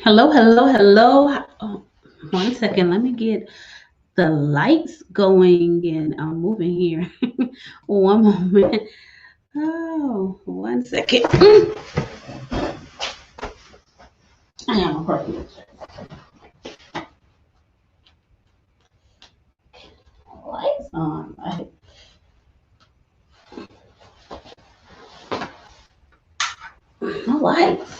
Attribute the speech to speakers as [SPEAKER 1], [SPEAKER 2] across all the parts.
[SPEAKER 1] Hello, hello, hello. Oh, 1 second. Let me get the lights going and I'm moving here. One moment. Oh, 1 second. I am a perfect lights on. No lights.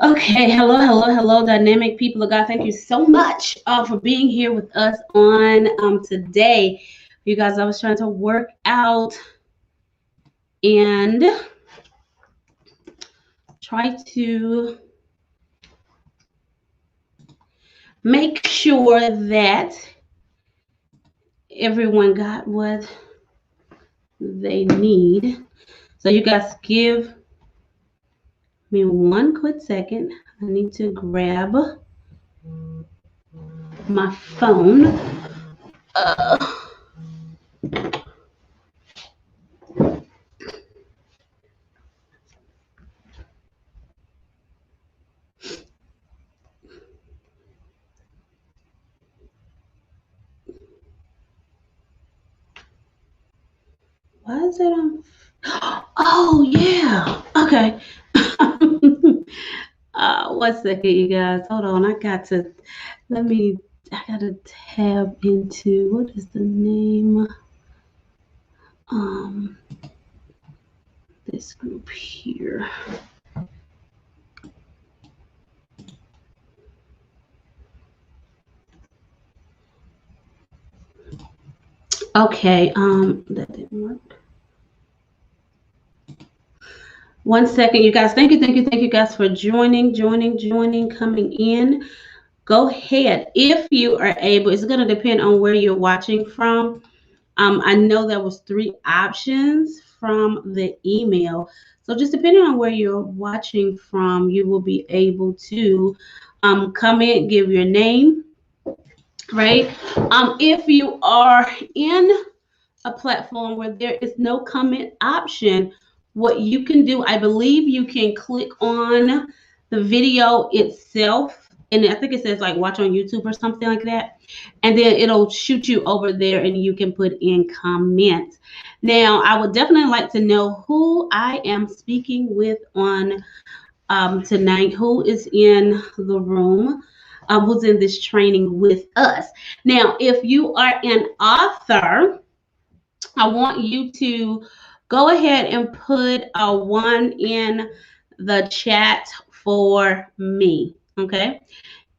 [SPEAKER 1] Okay, hello, hello, hello, dynamic people of God. Thank you so much for being here with us on today. You guys, I was trying to work out and try to make sure that everyone got what they need. So you guys give me one quick second. I need to grab my phone. Uh, why is it on? Oh yeah. Okay. 1 second, you guys. Hold on. I gotta tab into what is the name? Um this group here. Okay, that didn't work. 1 second, you guys. Thank you guys for joining, coming in. Go ahead if you are able. It's going to depend on where you're watching from. I know there was 3 options from the email, so just depending on where you're watching from, you will be able to comment, give your name, right? If you are in a platform where there is no comment option, what you can do, I believe you can click on the video itself. And I think it says like watch on YouTube or something like that. And then it'll shoot you over there and you can put in comments. Now, I would definitely like to know who I am speaking with on tonight, who is in the room, who's in this training with us. Now, if you are an author, I want you to go ahead and put a 1 in the chat for me. Okay.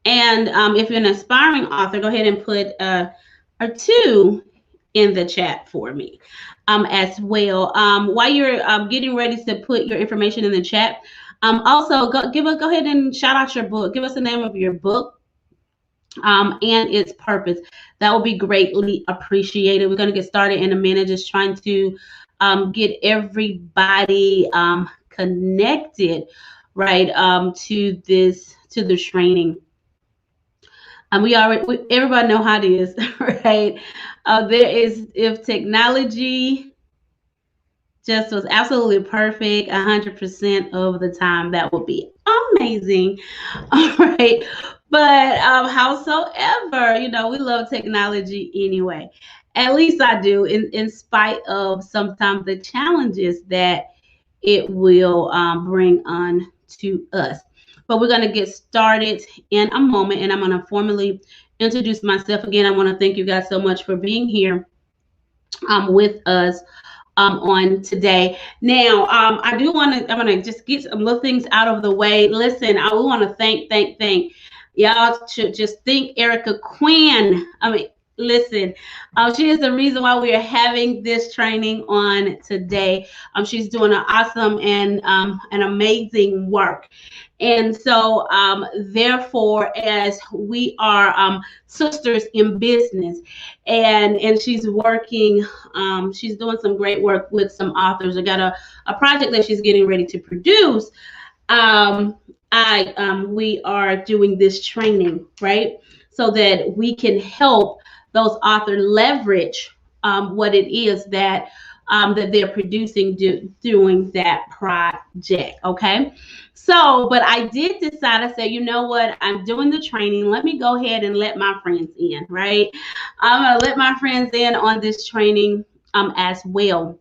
[SPEAKER 1] And if you're an aspiring author, go ahead and put a 2 in the chat for me as well. While you're getting ready to put your information in the chat, also go ahead and shout out your book. Give us the name of your book and its purpose. That will be greatly appreciated. We're going to get started in a minute, just trying to get everybody connected, right, to the training. Everybody know how it is, right? If technology just was absolutely perfect 100% of the time, that would be amazing. All right. But howsoever, we love technology anyway. At least I do, in spite of sometimes the challenges that it will bring on to us. But we're going to get started in a moment, and I'm going to formally introduce myself again. I want to thank you guys so much for being here with us on today. Now, I'm going to just get some little things out of the way. Listen, I want to thank y'all. Should just thank Erica Quinn. I mean, listen, she is the reason why we are having this training on today. She's doing an awesome and an amazing work. And so, therefore, as we are sisters in business, and she's working, she's doing some great work with some authors. I got a project that she's getting ready to produce. We are doing this training, right, so that we can help those authors leverage what it is that that they're producing doing that project. Okay. So, but I did decide, I said, you know what? I'm doing the training. Let me go ahead and let my friends in, right? I'm going to let my friends in on this training as well.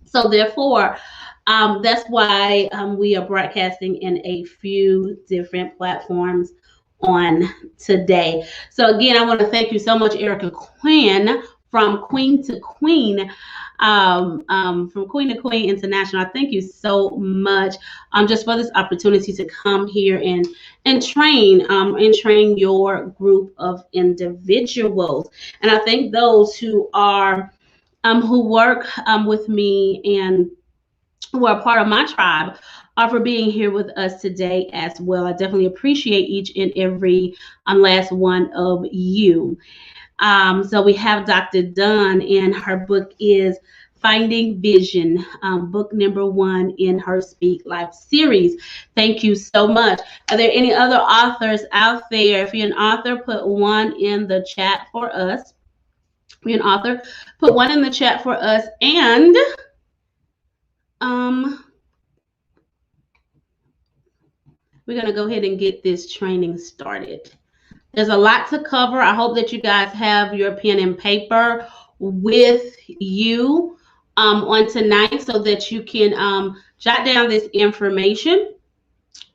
[SPEAKER 1] So therefore, that's why we are broadcasting in a few different platforms on today. So again, I want to thank you so much, Erica Quinn, from Queen to Queen, from Queen to Queen International. I thank you so much just for this opportunity to come here and train your group of individuals. And I thank those who are who work with me and who are part of my tribe for being here with us today as well. I definitely appreciate each and every last one of you. So we have Dr. Dunn, and her book is Finding Vision, book number 1 in her Speak Life series. Thank you so much. Are there any other authors out there? If you're an author, put 1 in the chat for us. If you're an author, put 1 in the chat for us. And we're going to go ahead and get this training started. There's a lot to cover. I hope that you guys have your pen and paper with you on tonight so that you can jot down this information.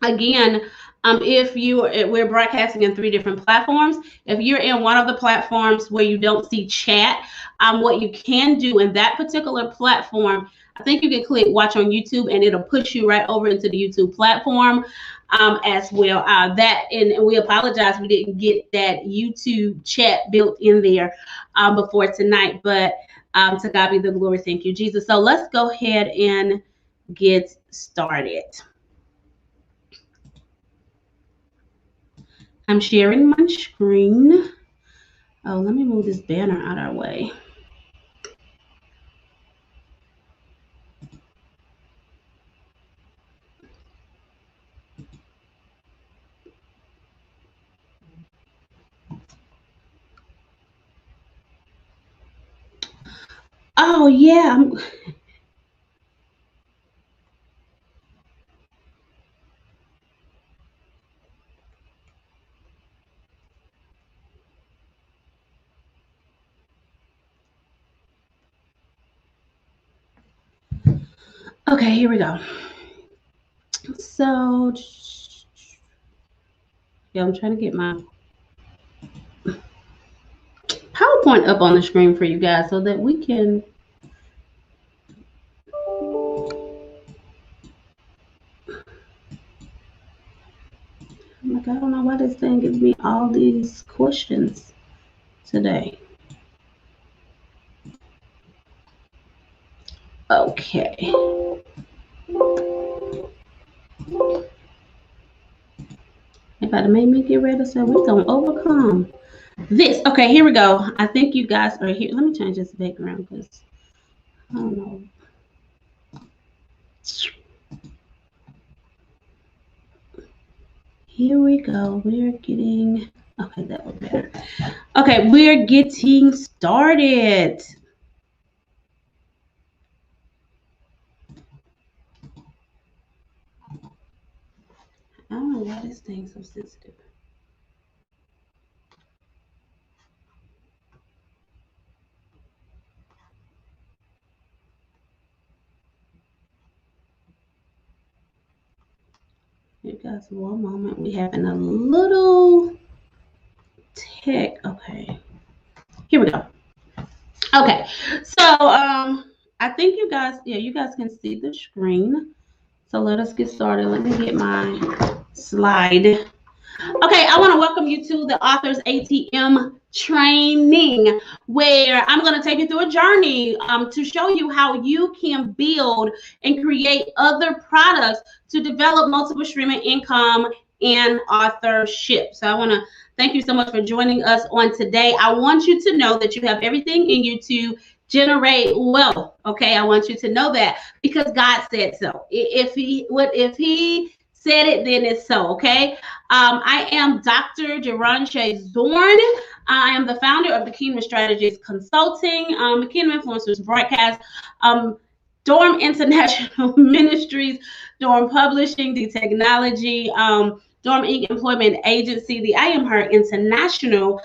[SPEAKER 1] Again, we're broadcasting in 3 different platforms. If you're in one of the platforms where you don't see chat, what you can do in that particular platform, I think you can click watch on YouTube and it'll push you right over into the YouTube platform as well. And we apologize we didn't get that YouTube chat built in there before tonight, but to God be the glory. Thank you, Jesus. So let's go ahead and get started. I'm sharing my screen. Oh, let me move this banner out of our way. Oh, yeah. Okay, here we go. So, yeah, I'm trying to get my PowerPoint up on the screen for you guys so that we can. Like, I don't know why this thing gives me all these questions today. Okay. If I'd made me get ready, so we're gonna overcome this. Okay, here we go. I think you guys are here. Let me change this background because I don't know. Here we go. We're getting, okay, that was better. Okay, we're getting started. I don't know why this thing's so sensitive. You guys, one moment. We having a little tech. Okay, here we go. Okay, so I think you guys, yeah, you guys can see the screen. So let us get started. Let me get my slide. Okay, I want to welcome you to the Authors ATM training, where I'm going to take you through a journey to show you how you can build and create other products to develop multiple streaming income and authorship. So I want to thank you so much for joining us on today. I want you to know that you have everything in you to generate wealth. Okay, I want you to know that because God said so. If he said it, then it's so. Okay. I am Dr. Geronche Zorn. I am the founder of the Kingdom Strategies Consulting, Kingdom Influencers Broadcast, Dorm International Ministries, Dorm Publishing, the Technology, Dorm Inc. Employment Agency, the I Am Her International,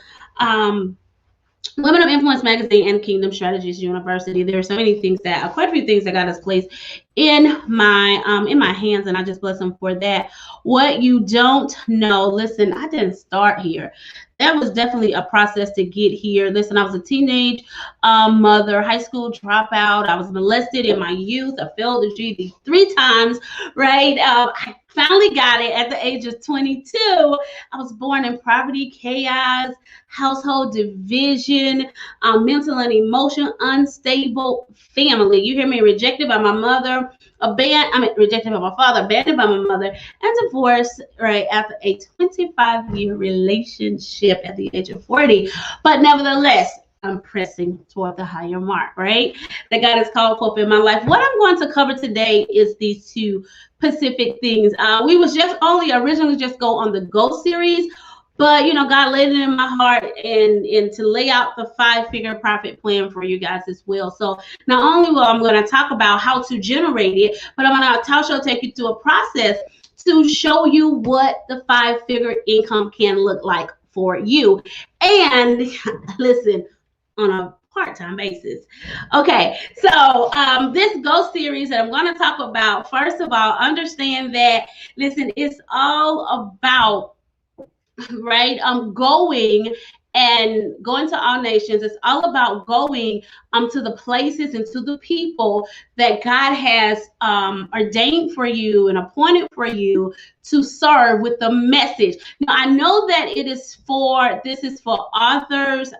[SPEAKER 1] Women of Influence Magazine, and Kingdom Strategies University. There are so many things quite a few things that God has placed in my hands, and I just bless Him for that. What you don't know, listen, I didn't start here. That was definitely a process to get here. Listen, I was a teenage mother, high school dropout. I was molested in my youth. I failed the GED 3 times, right? I finally got it at the age of 22. I was born in poverty, chaos, household division, mental and emotional unstable family. You hear me? Rejected by my mother, rejected by my father, abandoned by my mother, and divorced right after a 25-year relationship at the age of 40. But nevertheless, I'm pressing toward the higher mark, right? That God has called forth in my life. What I'm going to cover today is these two specific things. We was just originally just go on the Go series, but God laid it in my heart and to lay out the 5-figure profit plan for you guys as well. So not only will I'm going to talk about how to generate it, but I'm going to also take you through a process to show you what the 5-figure income can look like for you. And listen, on a part-time basis. Okay, so this Go series that I'm going to talk about, first of all, understand that, listen, it's all about right? Going to all nations. It's all about going to the places and to the people that God has ordained for you and appointed for you to serve with the message. Now, I know that this is for authors.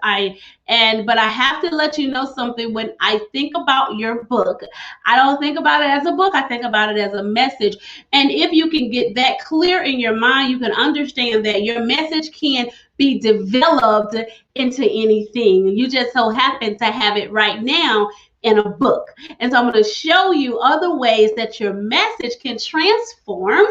[SPEAKER 1] But I have to let you know something. When I think about your book, I don't think about it as a book. I think about it as a message. And if you can get that clear in your mind, you can understand that your message can be developed into anything. You just so happen to have it right now in a book. And so I'm going to show you other ways that your message can transform,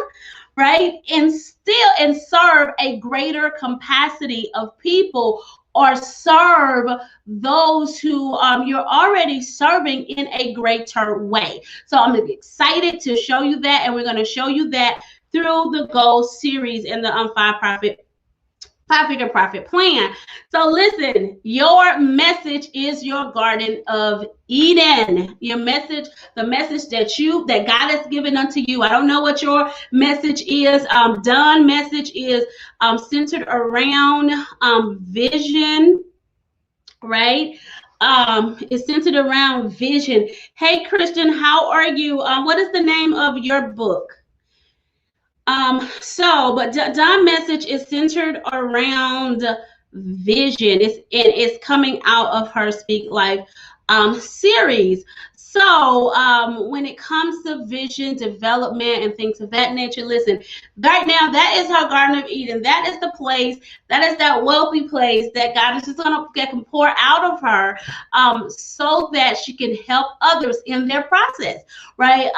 [SPEAKER 1] right? And serve a greater capacity of people, or serve those who you're already serving in a greater way. So I'm excited to show you that, and we're going to show you that through the Go series and the 5-figure profit plan. So listen, your message is your Garden of Eden. Your message, the message that God has given unto you. I don't know what your message is. Done message is centered around vision, right? It's centered around vision. Hey, Christian, how are you? What is the name of your book? But Dawn message is centered around vision. It's coming out of her Speak Life series. So when it comes to vision development and things of that nature, listen, right now, that is her Garden of Eden. That is the place, that is that wealthy place that God is just going to pour out of her so that she can help others in their process, right?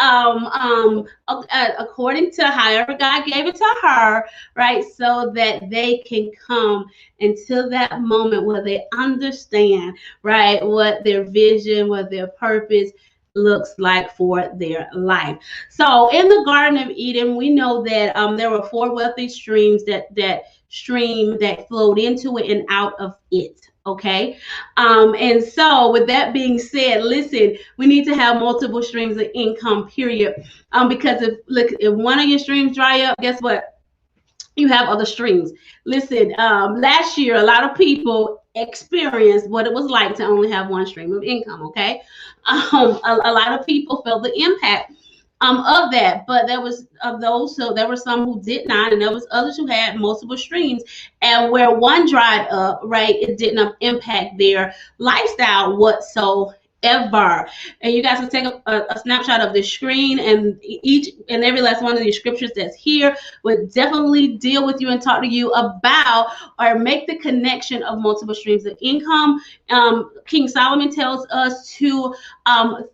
[SPEAKER 1] According to however God gave it to her, right? So that they can come until that moment where they understand, right, what their vision, what their purpose looks like for their life. So in the Garden of Eden, we know that there were 4 wealthy streams that flowed into it and out of it. Okay. And so with that being said, listen, we need to have multiple streams of income, period. Because if one of your streams dry up, guess what? You have other streams. Listen, last year, a lot of people experienced what it was like to only have one stream of income. Okay. A lot of people felt the impact of that, but there was of those, so there were some who did not, and there was others who had multiple streams, and where one dried up, right, it didn't impact their lifestyle whatsoever. And you guys can take a snapshot of the screen, and each and every last one of these scriptures that's here would definitely deal with you and talk to you about or make the connection of multiple streams of income. King Solomon tells us to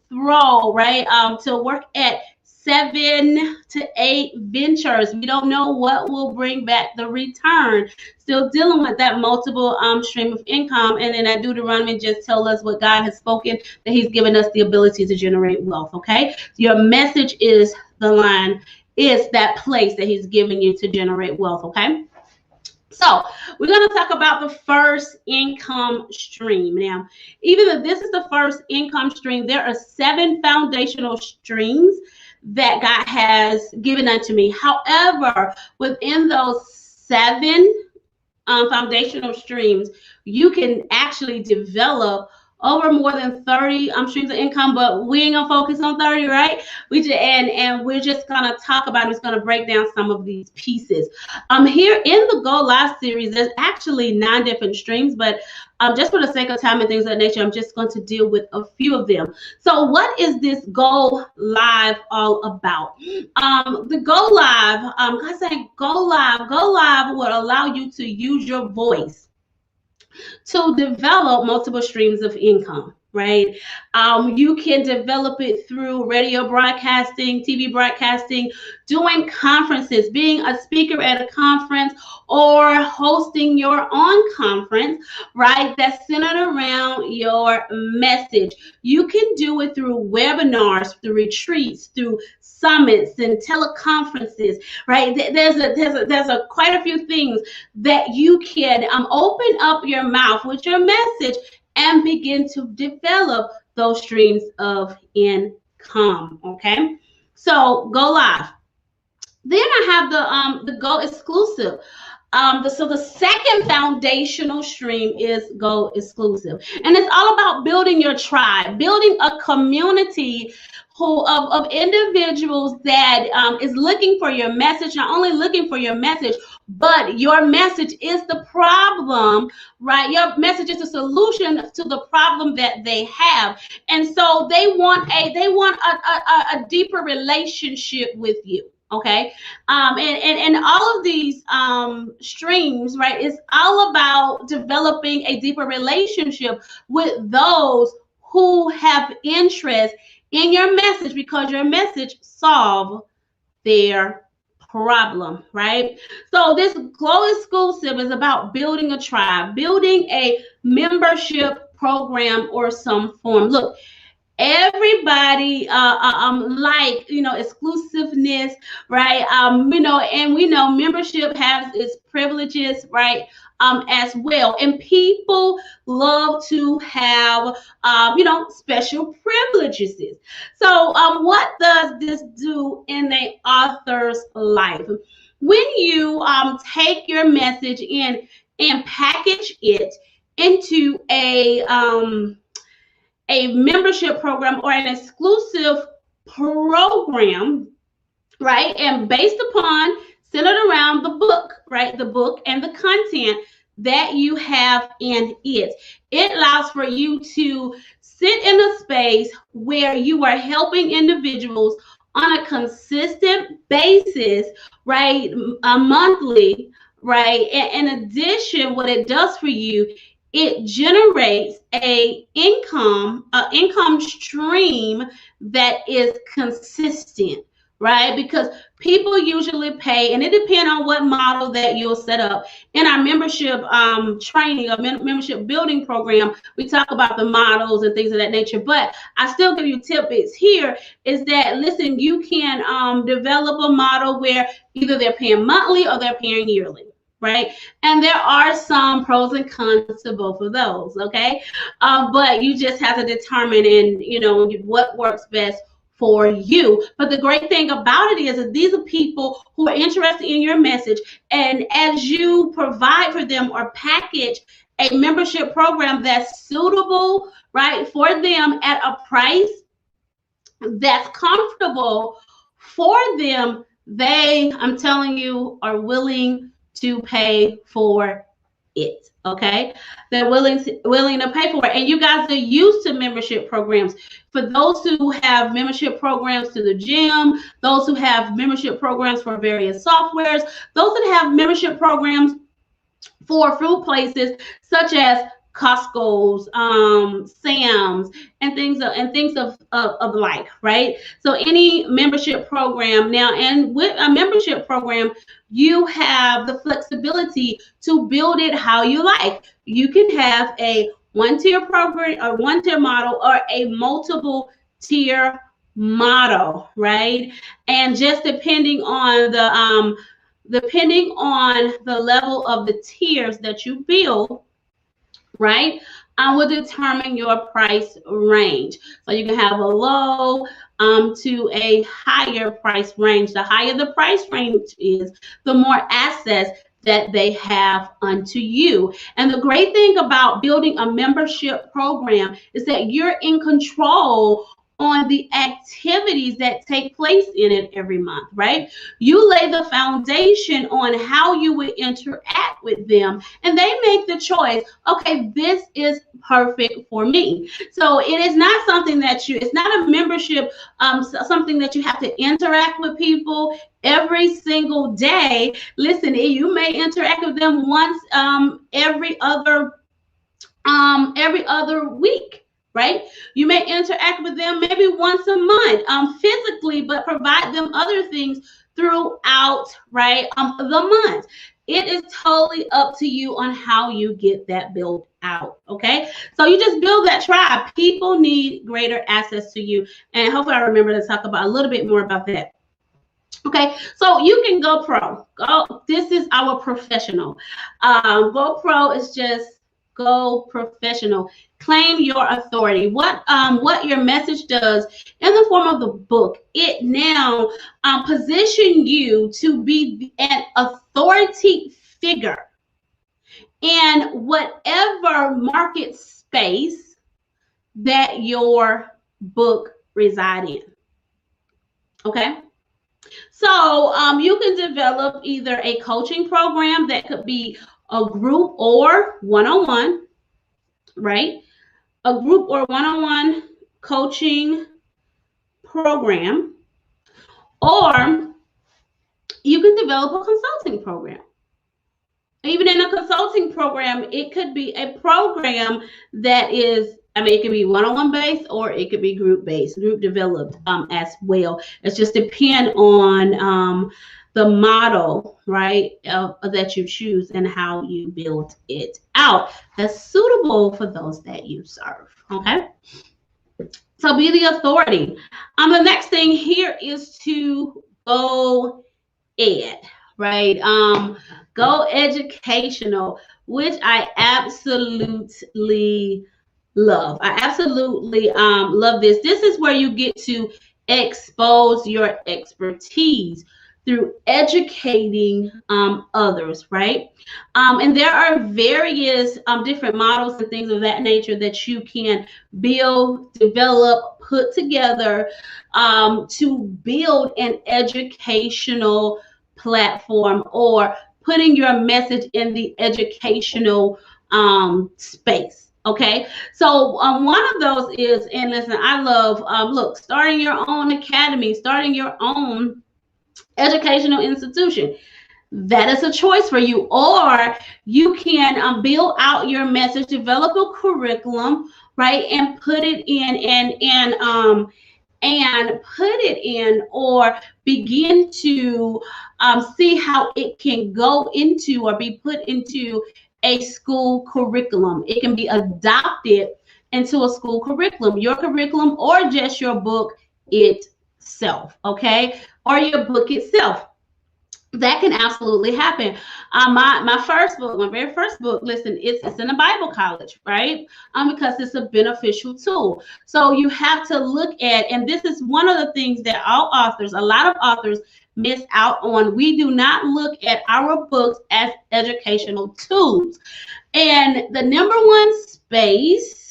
[SPEAKER 1] throw, right, to work at 7 to 8 ventures. We don't know what will bring back the return. Still dealing with that multiple stream of income. And then that Deuteronomy just tell us what God has spoken, that he's given us the ability to generate wealth. Okay. Your message is the line, is that place that he's giving you to generate wealth. Okay. So we're going to talk about the first income stream. Now, even though this is the first income stream, there are 7 foundational streams that God has given unto me. However, within those 7 foundational streams, you can actually develop over more than 30 streams of income, but we ain't gonna focus on 30, right? And we're just gonna talk about, it's gonna break down some of these pieces. Here in the Go Live series, there's actually 9 different streams, but just for the sake of time and things of that nature, I'm just going to deal with a few of them. So what is this Go Live all about? The Go Live, I say Go Live will allow you to use your voice to develop multiple streams of income, right? You can develop it through radio broadcasting, TV broadcasting, doing conferences, being a speaker at a conference, or hosting your own conference, right? That's centered around your message. You can do it through webinars, through retreats, through summits and teleconferences, right? There's a quite a few things that you can open up your mouth with your message and begin to develop those streams of income. Okay, so Go Live. Then I have the Go Exclusive. So the second foundational stream is Go Exclusive, and it's all about building your tribe, building a community of individuals that is looking for your message, not only looking for your message, but your message is the problem, right? Your message is the solution to the problem that they have. And so they want a deeper relationship with you. Okay. And all of these streams, right, is all about developing a deeper relationship with those who have interest in your message, because your message solves their problem, right? So this Go Exclusive is about building a tribe, building a membership program or some form. Look, everybody like, exclusiveness, right? And we know membership has its privileges, right? As well, and people love to have special privileges. So what does this do in an author's life? When you take your message in and package it into a membership program or an exclusive program, right? And based upon, centered around the book, right? The book and the content that you have in it. It allows for you to sit in a space where you are helping individuals on a consistent basis, right? Monthly, right? And in addition, what it does for you, it generates a income stream that is consistent, right? Because people usually pay, and it depends on what model that you'll set up. In our membership training, a membership building program, we talk about the models and things of that nature. But I still give you tidbits here, is that, listen, you can develop a model where either they're paying monthly or they're paying yearly. right? And there are some pros and cons to both of those, okay? But you just have to determine what works best for you. But the great thing about it is that these are people who are interested in your message, and as you provide for them or package a membership program that's suitable, right, for them at a price that's comfortable for them, I'm telling you, are willing to pay for it. Okay, they're willing to pay for it. And you guys are used to membership programs. For those who have membership programs to the gym, those who have membership programs for various softwares, those that have membership programs for food places such as Costco's, Sam's, and things of like, right? So any membership program now, and with a membership program, you have the flexibility to build it how you like. You can have a one-tier program or one-tier model or a multiple tier model, right? And just depending on the level of the tiers that you build, right, I will determine your price range. So you can have a low to a higher price range. The higher the price range is, the more access that they have unto you. And the great thing about building a membership program is that you're in control on the activities that take place in it every month, right? You lay the foundation on how you would interact with them, and they make the choice, okay, this is perfect for me. So it is not something that it's not a membership, something that you have to interact with people every single day. Listen, you may interact with them once every other week, right? You may interact with them maybe once a month physically, but provide them other things throughout, right, the month. It is totally up to you on how you get that built out, okay? So you just build that tribe. People need greater access to you, and hopefully I remember to talk about a little bit more about that. Okay, so you can go pro. This is our professional. Go pro is just go professional. Claim your authority. What your message does in the form of the book, it now position you to be an authority figure in whatever market space that your book reside in. Okay. So you can develop either a coaching program that could be a group or one-on-one, right? A group or one-on-one coaching program, or you can develop a consulting program. Even in a consulting program, it could be a program that is, it could be one-on-one based, or it could be group based, group developed as well. It just depends on the model, right, that you choose and how you build it out that's suitable for those that you serve. Okay, so be the authority. The next thing here is to go ed, right? Go educational, which I absolutely love. I absolutely love this. This is where you get to expose your expertise through educating others, right? And there are various different models and things of that nature that you can build, develop, put together to build an educational platform, or putting your message in the educational space. Okay, so one of those is, and listen, I love starting your own academy, starting your own educational institution. That is a choice for you. Or you can build out your message, develop a curriculum, right, and put it in, or begin to see how it can go into or be put into a school curriculum. It can be adopted into a school curriculum, your curriculum, or just your book itself, okay, or your book itself. That can absolutely happen. My first book, my very first book, listen, it's in a Bible college, right? Because it's a beneficial tool. So you have to look at, and this is one of the things that all authors, a lot of authors miss out on. We do not look at our books as educational tools. And the number one space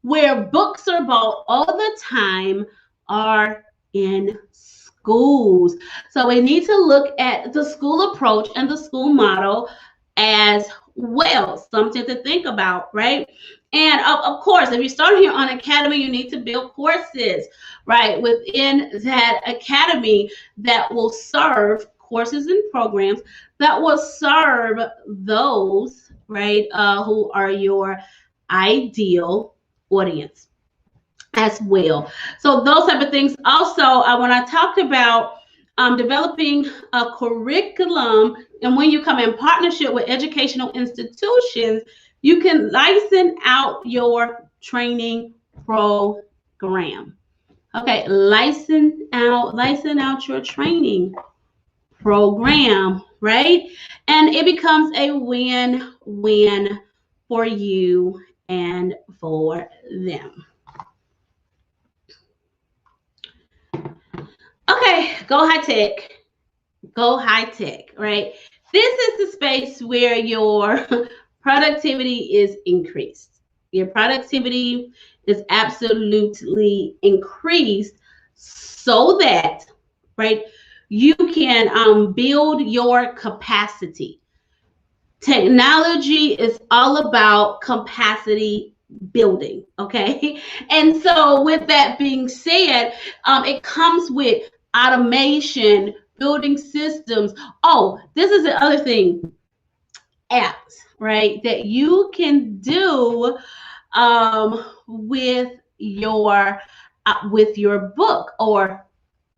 [SPEAKER 1] where books are bought all the time are in schools. So we need to look at the school approach and the school model as well, something to think about, right? And of course, if you start here on Academy, you need to build courses, right, within that Academy that will serve courses and programs that will serve those, right, who are your ideal audience as well. So those type of things. Also, when I talked about developing a curriculum, and when you come in partnership with educational institutions, you can license out your training program. Okay, license out your training program, right? And it becomes a win-win for you and for them. Okay, go high tech. Go high tech, right? This is the space where your productivity is increased. Your productivity is absolutely increased so that, right, you can build your capacity. Technology is all about capacity building, okay? And so, with that being said, it comes with automation, building systems. Oh, this is the other thing, apps, right? That you can do with your book or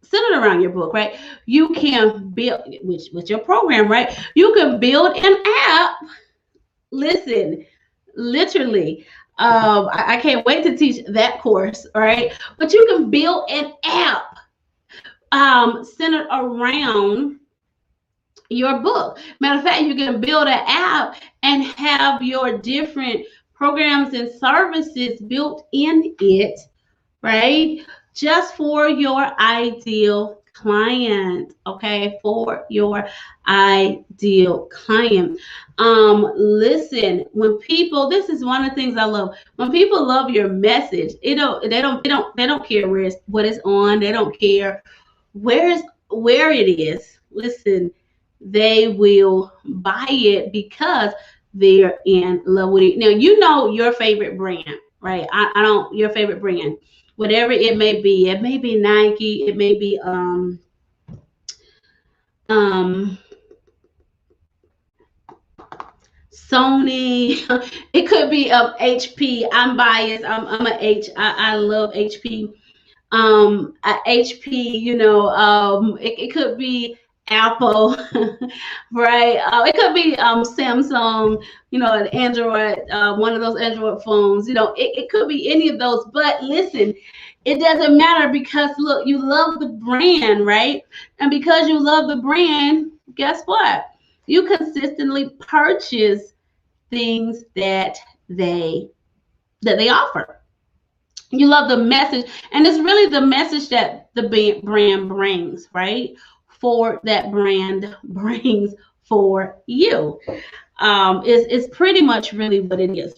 [SPEAKER 1] centered around your book, right? You can build with your program, right? You can build an app. Listen, literally. I can't wait to teach that course, all right? But you can build an app centered around your book. Matter of fact, you can build an app and have your different programs and services built in it, right? Just for your ideal client, okay? For your ideal client. Listen, when people, this is one of the things I love. When people love your message, they don't care what it's on. They don't care where it is. Listen, they will buy it because they're in love with it. Now, you know your favorite brand, right? I don't, your favorite brand, whatever it may be. It may be Nike, it may be um Sony, it could be HP. I'm biased. I'm a H. I love HP. HP, it could be Apple, right? It could be Samsung, an Android, one of those Android phones. It could be any of those. But listen, it doesn't matter because look, you love the brand, right? And because you love the brand, guess what? You consistently purchase things that they offer. You love the message, and it's really the message that the brand brings, right? For that brand brings for you. Is pretty much really what it is.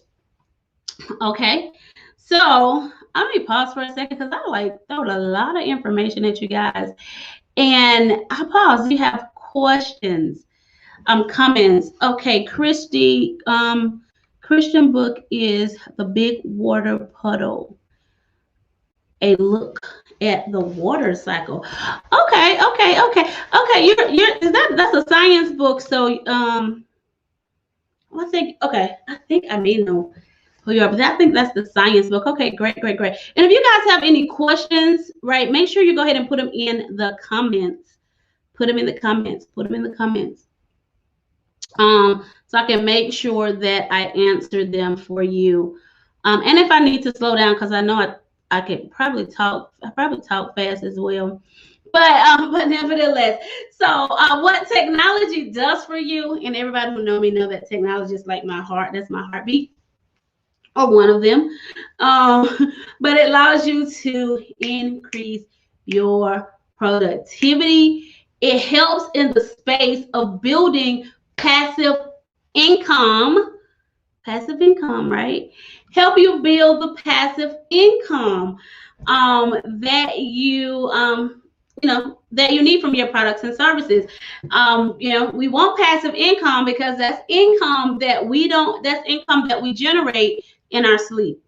[SPEAKER 1] Okay, so let me pause for a second because I throwed a lot of information at you guys, and I pause. You have questions, comments. Okay, Christian book is The Big Water Puddle, a look at the water cycle. Okay. You're that's a science book. So I think I may know who you are, but I think that's the science book. Okay, great. And if you guys have any questions, right, make sure you go ahead and put them in the comments. Put them in the comments. So I can make sure that I answer them for you. And if I need to slow down, because I know I could probably talk fast as well. but nevertheless, so what technology does for you, and everybody who know me know that technology is like my heart. That's my heartbeat, or one of them. Um, but it allows you to increase your productivity. It helps in the space of building passive income. Passive income, right? Help you build the passive income that that you need from your products and services. We want passive income because that's income that we don't. That's income that we generate in our sleep.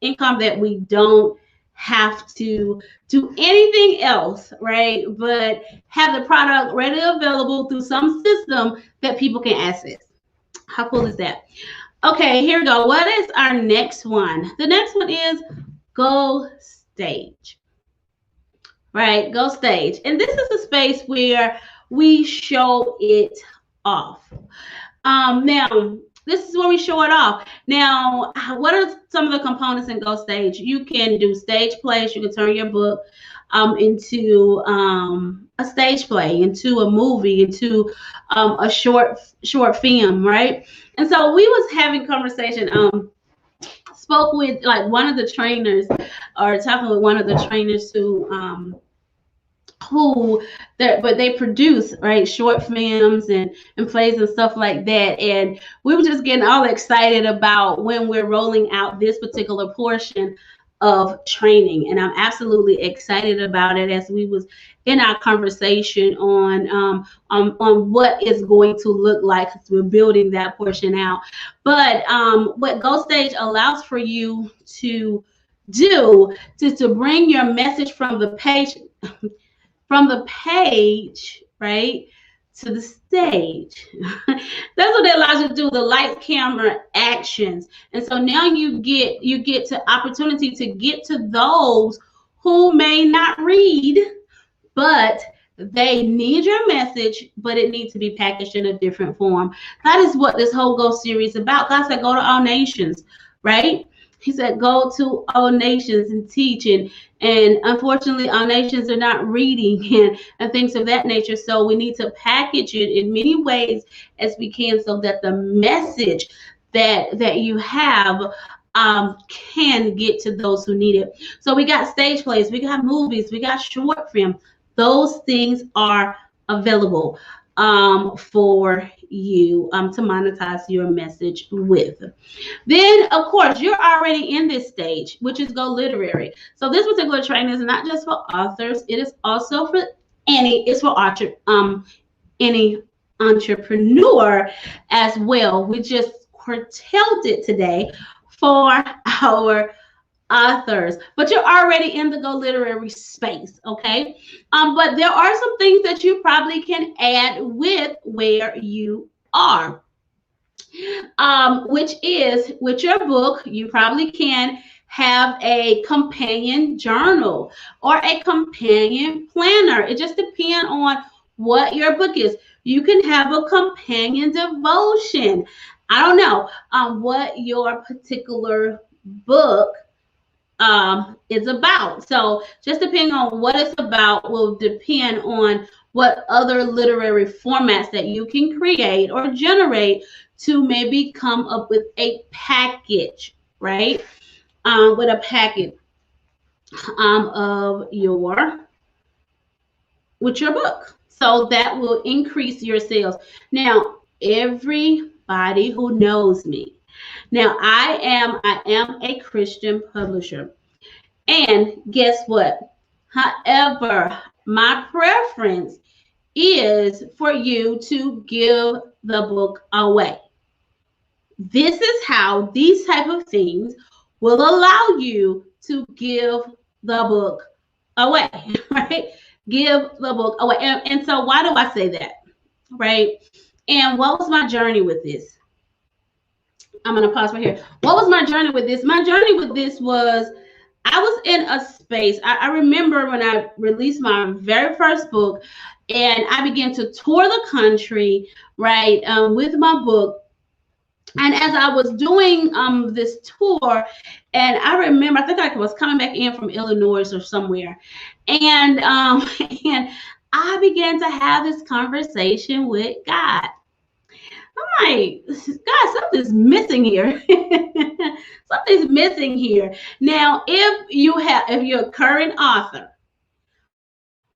[SPEAKER 1] Income that we don't have to do anything else, right? But have the product readily available through some system that people can access. How cool is that? Okay, here we go. What is our next one? The next one is Go Stage. Right, Go Stage. And this is a space where we show it off. Now, this is where we show it off. Now, what are some of the components in Go Stage? You can do stage plays. You can turn your book into a stage play, into a movie, into a short film, right? And so we was having conversation. Spoke with like one of the trainers, or talking with one of the trainers but they produce, right, short films and plays and stuff like that, and we were just getting all excited about when we're rolling out this particular portion of training, and I'm absolutely excited about it as we was in our conversation on what is going to look like as we're building that portion out. But what Go Stage allows for you to do to bring your message from the page right, to the stage. That's what it allows you to do, the light, camera, actions. And so now you get to opportunity to get to those who may not read, but they need your message, but it needs to be packaged in a different form. That is what this whole Go series is about. God said, go to all nations, right? He said, go to all nations and teach. And unfortunately, our nations are not reading and things of that nature. So we need to package it in many ways as we can so that the message that you have can get to those who need it. So we got stage plays, we got movies, we got short film. Those things are available for you to monetize your message with. Then, of course, you're already in this stage, which is Go Literary. So this particular training is not just for authors; it is also for any entrepreneur as well. We just curtailed it today for our authors, but you're already in the Go Literary space, okay? But there are some things that you probably can add with where you are, which is with your book. You probably can have a companion journal or a companion planner. It just depends on what your book is. You can have a companion devotion. I don't know what your particular book is about. So just depending on what it's about will depend on what other literary formats that you can create or generate to maybe come up with a package, right? With a package of with your book. So that will increase your sales. Now, everybody who knows me, now I am a Christian publisher. And guess what? However, my preference is for you to give the book away. This is how these type of things will allow you to give the book away, right? Give the book away. And so why do I say that, right? And what was my journey with this? I'm going to pause right here. What was my journey with this? My journey with this was, I was in a space. I remember when I released my very first book and I began to tour the country, right, with my book. And as I was doing this tour, and I remember, I think I was coming back in from Illinois or somewhere, and and I began to have this conversation with God. I'm like, God, something's missing here. Something's missing here. Now, if you're a current author,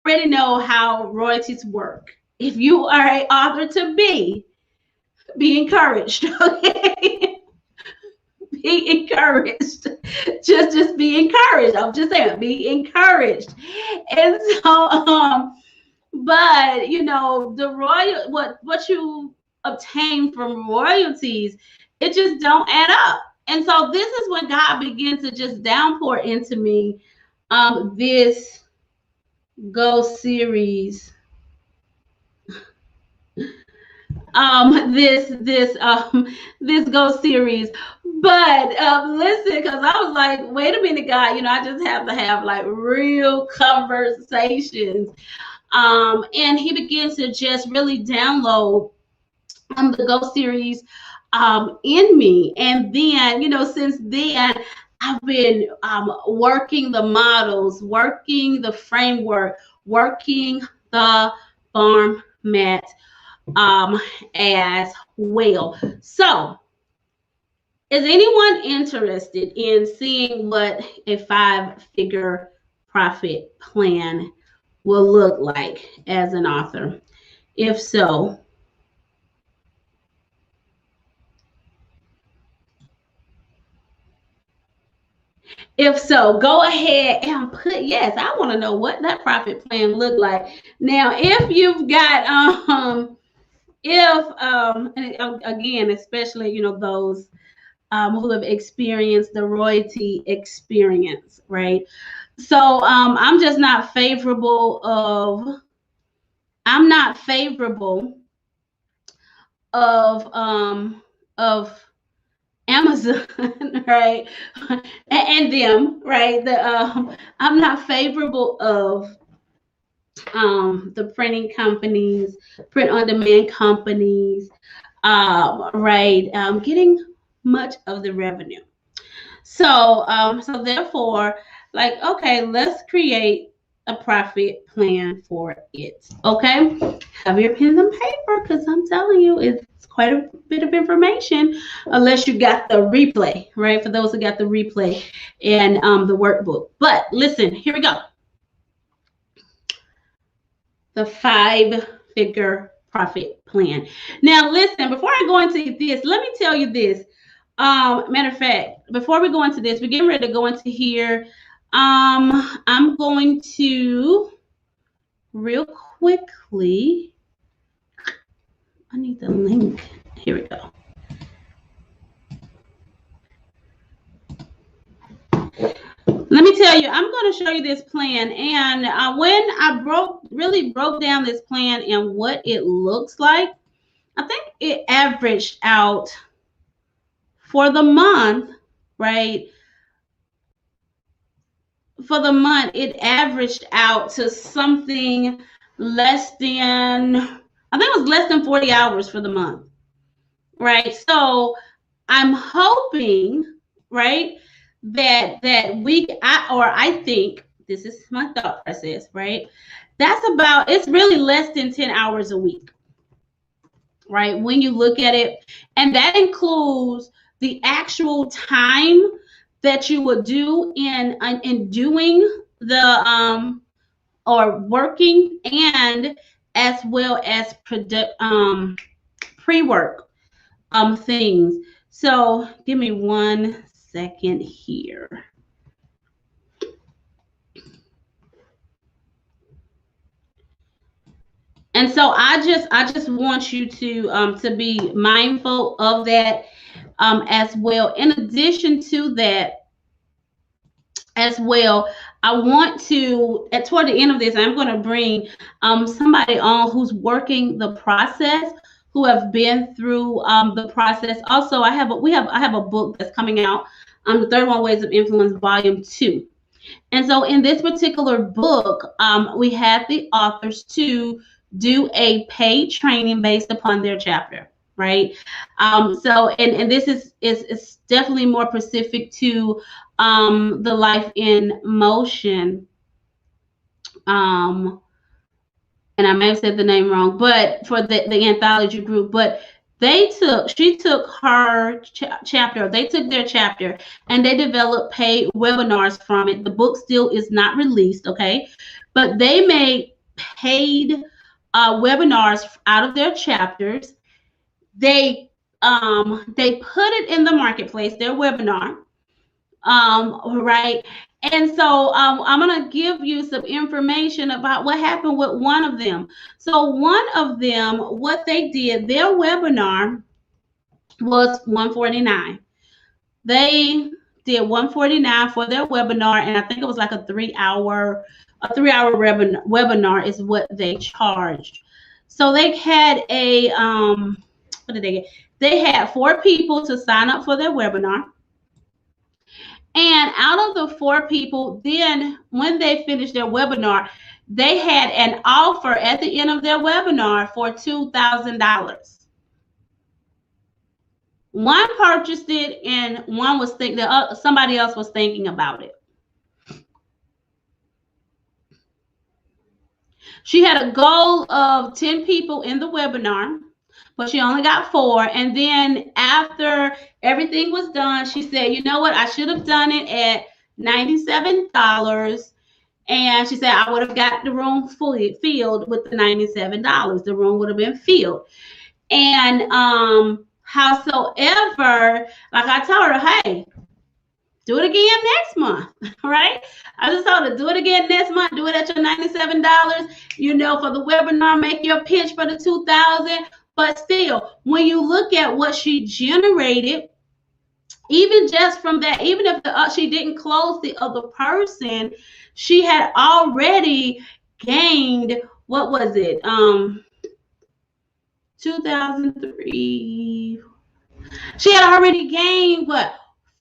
[SPEAKER 1] already know how royalties work. If you are an author to be encouraged. Okay. Be encouraged. Just be encouraged. I'm just saying, be encouraged. And so but you know, the what you obtain from royalties, it just don't add up. And so this is when God begins to just downpour into me this Go series, this Go series. But listen, because I was like, wait a minute, God, you know, I just have to have like real conversations. And he begins to just really download the Go series in me. And then, you know, since then, I've been working the models, working the framework, working the format as well. So, is anyone interested in seeing what a 5-figure profit plan will look like as an author? If so, go ahead and put yes. I want to know what that profit plan look like. Now, if you've got and again, especially, you know, those who have experienced the royalty experience, right? So I'm just not favorable of of Amazon, right? And them, right? I'm not favorable of the printing companies, print on demand companies, right? Getting much of the revenue. So so therefore, like, okay, let's create a profit plan for it. Okay, have your pen and paper, because I'm telling you, it's quite a bit of information. Unless you got the replay, right? For those who got the replay and the workbook. But listen, here we go. The 5-figure profit plan. Now, listen, before I go into this, let me tell you this. Matter of fact, before we go into this, we're getting ready to go into here. I'm going to real quickly. I need the link. Here we go. Let me tell you, I'm going to show you this plan. And when I really broke down this plan and what it looks like, I think it averaged out for the month, right? For the month, it averaged out to something less than, I think it was less than 40 hours for the month, right? So I'm hoping, right, that I think, this is my thought process, right? That's about, it's really less than 10 hours a week, right? When you look at it, and that includes the actual time that you would do in doing the or working, and as well as pre-work things. So give me 1 second here. And so I just want you to be mindful of that as well. In addition to that, as well, I want to, toward the end of this, I'm going to bring somebody on who's working the process, who have been through the process. Also, I have a book that's coming out, the 31 Ways of Influence, Volume 2. And so in this particular book, we had the authors to do a paid training based upon their chapter. right? So and this is definitely more specific to the Life in Motion. And I may have said the name wrong, but for the anthology group, but she took her chapter, they took their chapter and they developed paid webinars from it. The book still is not released, okay? But they made paid webinars out of their chapters. They put it in the marketplace, their webinar, right? And so I'm going to give you some information about what happened with one of them. So one of them, what they did, their webinar was $149. They did $149 for their webinar, and I think it was like a 3-hour webinar is what they charged. So they had a what did they get? They had 4 people to sign up for their webinar. And out of the 4 people, then when they finished their webinar, they had an offer at the end of their webinar for $2,000. One purchased it, and one was thinking, somebody else was thinking about it. She had a goal of 10 people in the webinar, but she only got 4. And then after everything was done, she said, you know what? I should have done it at $97. And she said, I would have got the room fully filled with the $97. The room would have been filled. And howsoever, like I told her, hey, do it again next month, right? I just told her, do it again next month. Do it at your $97, you know, for the webinar. Make your pitch for the $2,000. But still, when you look at what she generated, even just from that, even if she didn't close the other person, she had already gained, what was it? 2003. She had already gained what?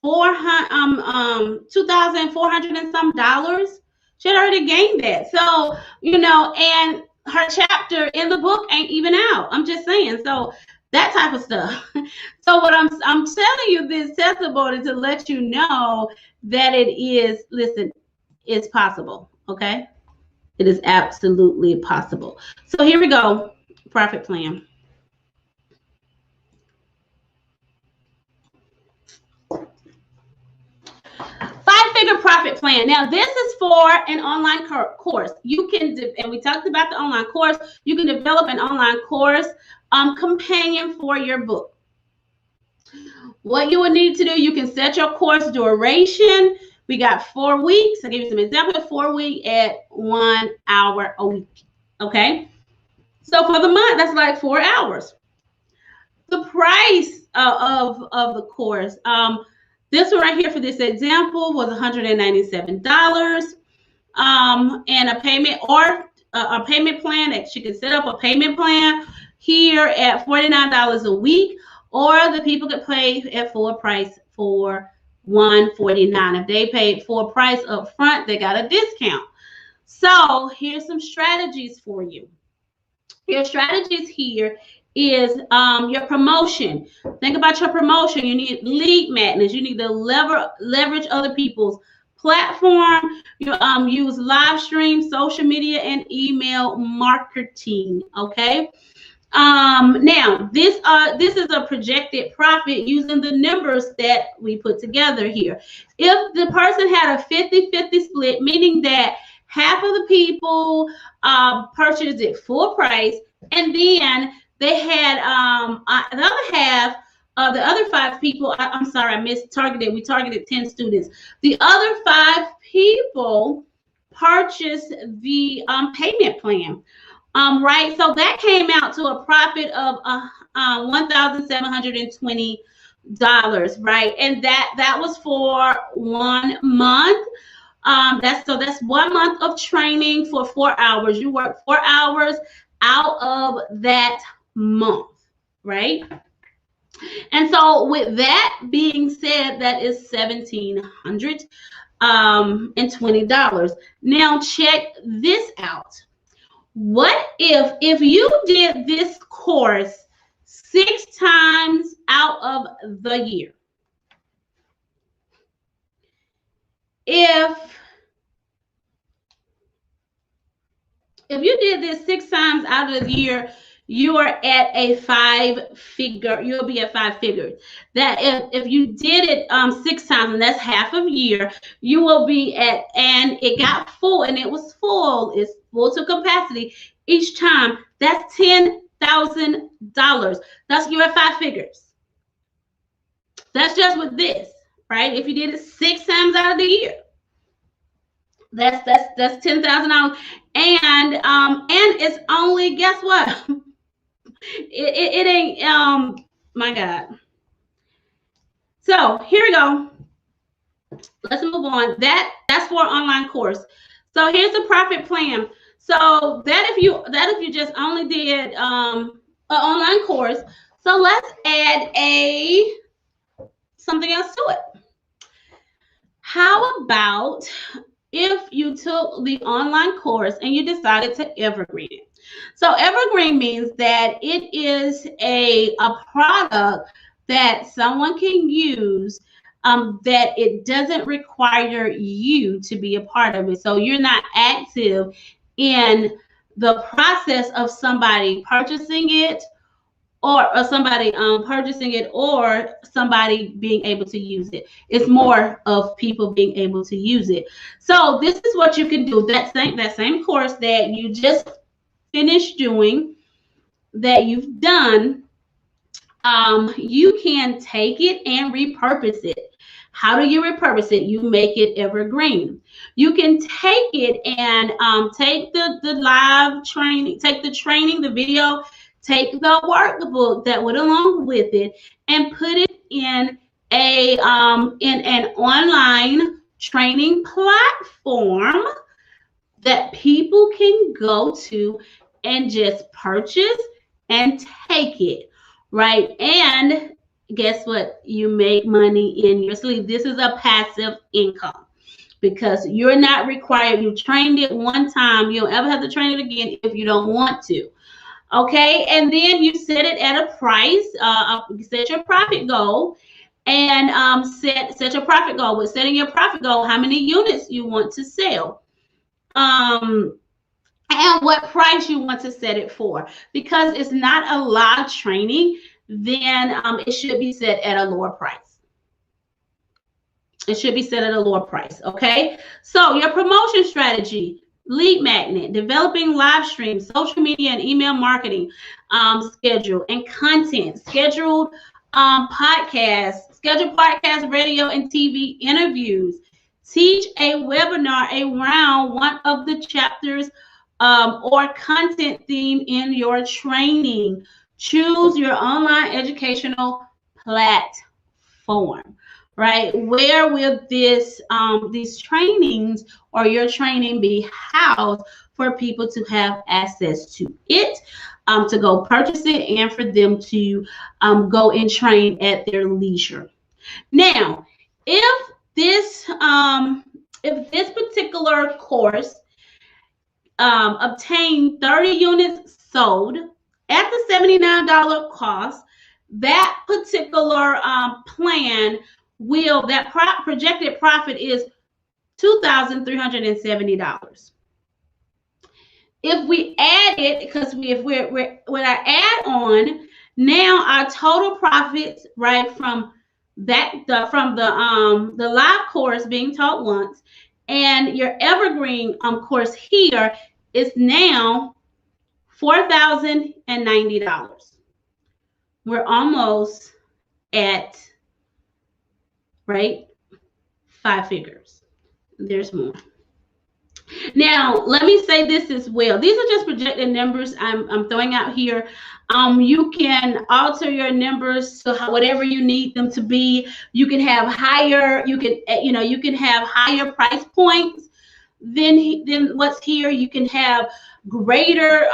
[SPEAKER 1] 2,400 and some dollars. She had already gained that. So, you know, and her chapter in the book ain't even out. I'm just saying. So that type of stuff. So what I'm telling you this testimony to let you know that it is, listen, it's possible. Okay. It is absolutely possible. So here we go. Profit plan. Five-figure profit plan. Now, this is for an online course. You can, and we talked about the online course, you can develop an online course companion for your book. What you would need to do, you can set your course duration. We got 4 weeks. I'll give you some examples. 4 weeks at 1 hour a week. Okay. So for the month, that's like 4 hours. The price of the course, this one right here for this example was $197. And a payment or a payment plan that she can set up a payment plan here at $49 a week, or the people could pay at full price for $149. If they paid full price up front, they got a discount. So here's some strategies for you. Your strategies here is your promotion. Think about your promotion. You need lead magnets. You need to leverage other people's platform. You use live stream, social media, and email marketing. Okay. Now this is a projected profit using the numbers that we put together here. If the person had a 50-50 split, meaning that half of the people purchased it full price, and then they had the other half, the other 5 people, I'm sorry, I mistargeted. We targeted 10 students. The other 5 people purchased the payment plan. Right, so that came out to a profit of $1,720, right? And that was for 1 month. That's 1 month of training for 4 hours. You work 4 hours out of that month, right? And so with that being said, that is $1,720. Now check this out. What if you did this course 6 times out of the year. If you did this 6 times out of the year, you are at a 5-figure. You'll be at 5 figures. That if you did it 6 times, and that's half of a year, you will be at, and it got full, and it was full. It's full to capacity each time. That's $10,000. That's, you're at 5 figures. That's just with this, right? If you did it 6 times out of the year, that's $10,000, and it's only, guess what? It ain't my God. So here we go. Let's move on. That's for an online course. So here's the profit plan. So that if you just only did an online course. So let's add something else to it. How about if you took the online course and you decided to evergreen it? So evergreen means that it is a product that someone can use, that it doesn't require you to be a part of it. So you're not active in the process of somebody purchasing it, or somebody purchasing it, or somebody being able to use it. It's more of people being able to use it. So this is what you can do. That same course that you just finished doing, that you've done, you can take it and repurpose it. How do you repurpose it? You make it evergreen. You can take it and take the live training, take the training, the video, take the workbook that went along with it, and put it in an online training platform that people can go to and just purchase and take it, right? And guess what? You make money in your sleep. This is a passive income, because you're not required. You trained it one time. You don't ever have to train it again if you don't want to. Okay, and then you set it at a price. Set your profit goal, and set your profit goal. With setting your profit goal, how many units you want to sell, and what price you want to set it for. Because it's not a live training, then it should be set at a lower price. It should be set at a lower price. Okay, so your promotion strategy. Lead magnet, developing live streams, social media and email marketing, schedule and content, scheduled podcasts, radio and TV interviews. Teach a webinar around one of the chapters or content theme in your training. Choose your online educational platform. Right? Where will these trainings or your training be housed for people to have access to it, to go purchase it, and for them to go and train at their leisure? Now, if this particular course obtained 30 units sold at the $79 cost, that particular plan projected profit is $2,370. If we add it, because if we're with our add-on, now our total profits, right, from the live course being taught once, and your evergreen course here is now $4,090. We're almost at, right, 5 figures. There's more. Now, let me say this as well. These are just projected numbers I'm throwing out here. You can alter your numbers to whatever you need them to be. You can have higher, you can have higher price points than what's here. You can have greater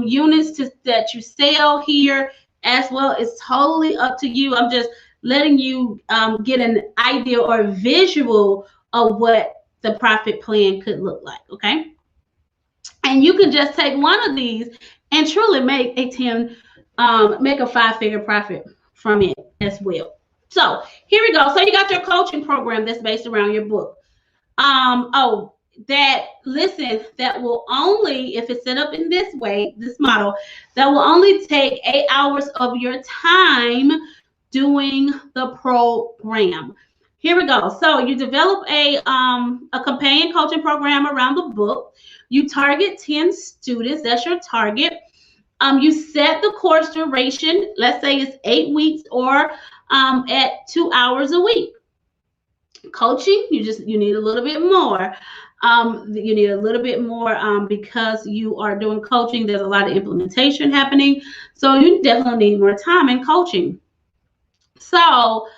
[SPEAKER 1] units that you sell here as well. It's totally up to you. I'm just letting you get an idea or visual of what the profit plan could look like. Okay, and you can just take one of these and truly make a $10,000 make a 5-figure profit from it as well. So here we go. So you got your coaching program that's based around your book. That will only, if it's set up in this way, this model, that will only take 8 hours of your time doing the program. Here we go. So you develop a companion coaching program around the book. You target 10 students. That's your target. You set the course duration. Let's say it's 8 weeks or at 2 hours a week. Coaching, you need a little bit more. You need a little bit more because you are doing coaching. There's a lot of implementation happening, so you definitely need more time in coaching. So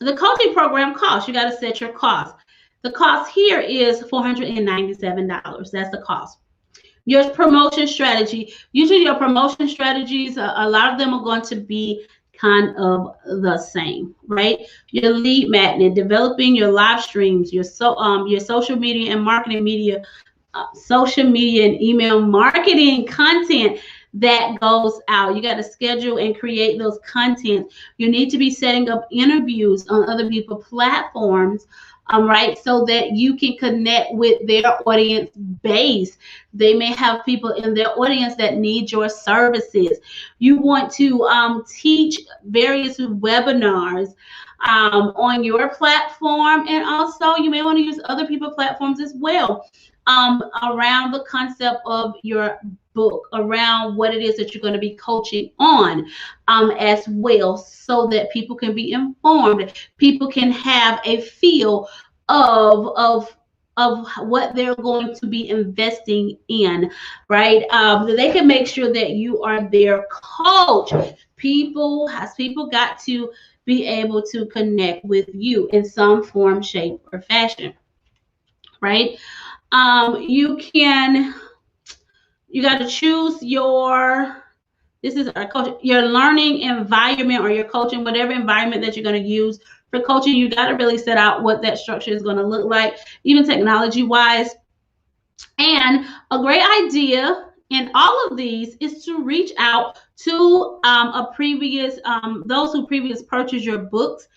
[SPEAKER 1] the coaching program cost, you got to set your cost. The cost here is $497. That's the cost. Your promotion strategy, usually your promotion strategies, a lot of them are going to be kind of the same, right? Your lead magnet, developing your live streams, your social media and marketing media, social media and email marketing content that goes out. You got to schedule and create those content. You need to be setting up interviews on other people's platforms, right? So that you can connect with their audience base. They may have people in their audience that need your services. You want to teach various webinars on your platform, and also you may want to use other people's platforms as well around the concept of your book, around what it is that you're going to be coaching on as well, so that people can be informed, people can have a feel of what they're going to be investing in, right? They can make sure that you are their coach. People got to be able to connect with you in some form, shape, or fashion, right? You got to choose your learning environment, or your coaching, whatever environment that you're going to use for coaching. You got to really set out what that structure is going to look like, even technology wise. And a great idea in all of these is to reach out to those who previously purchased your books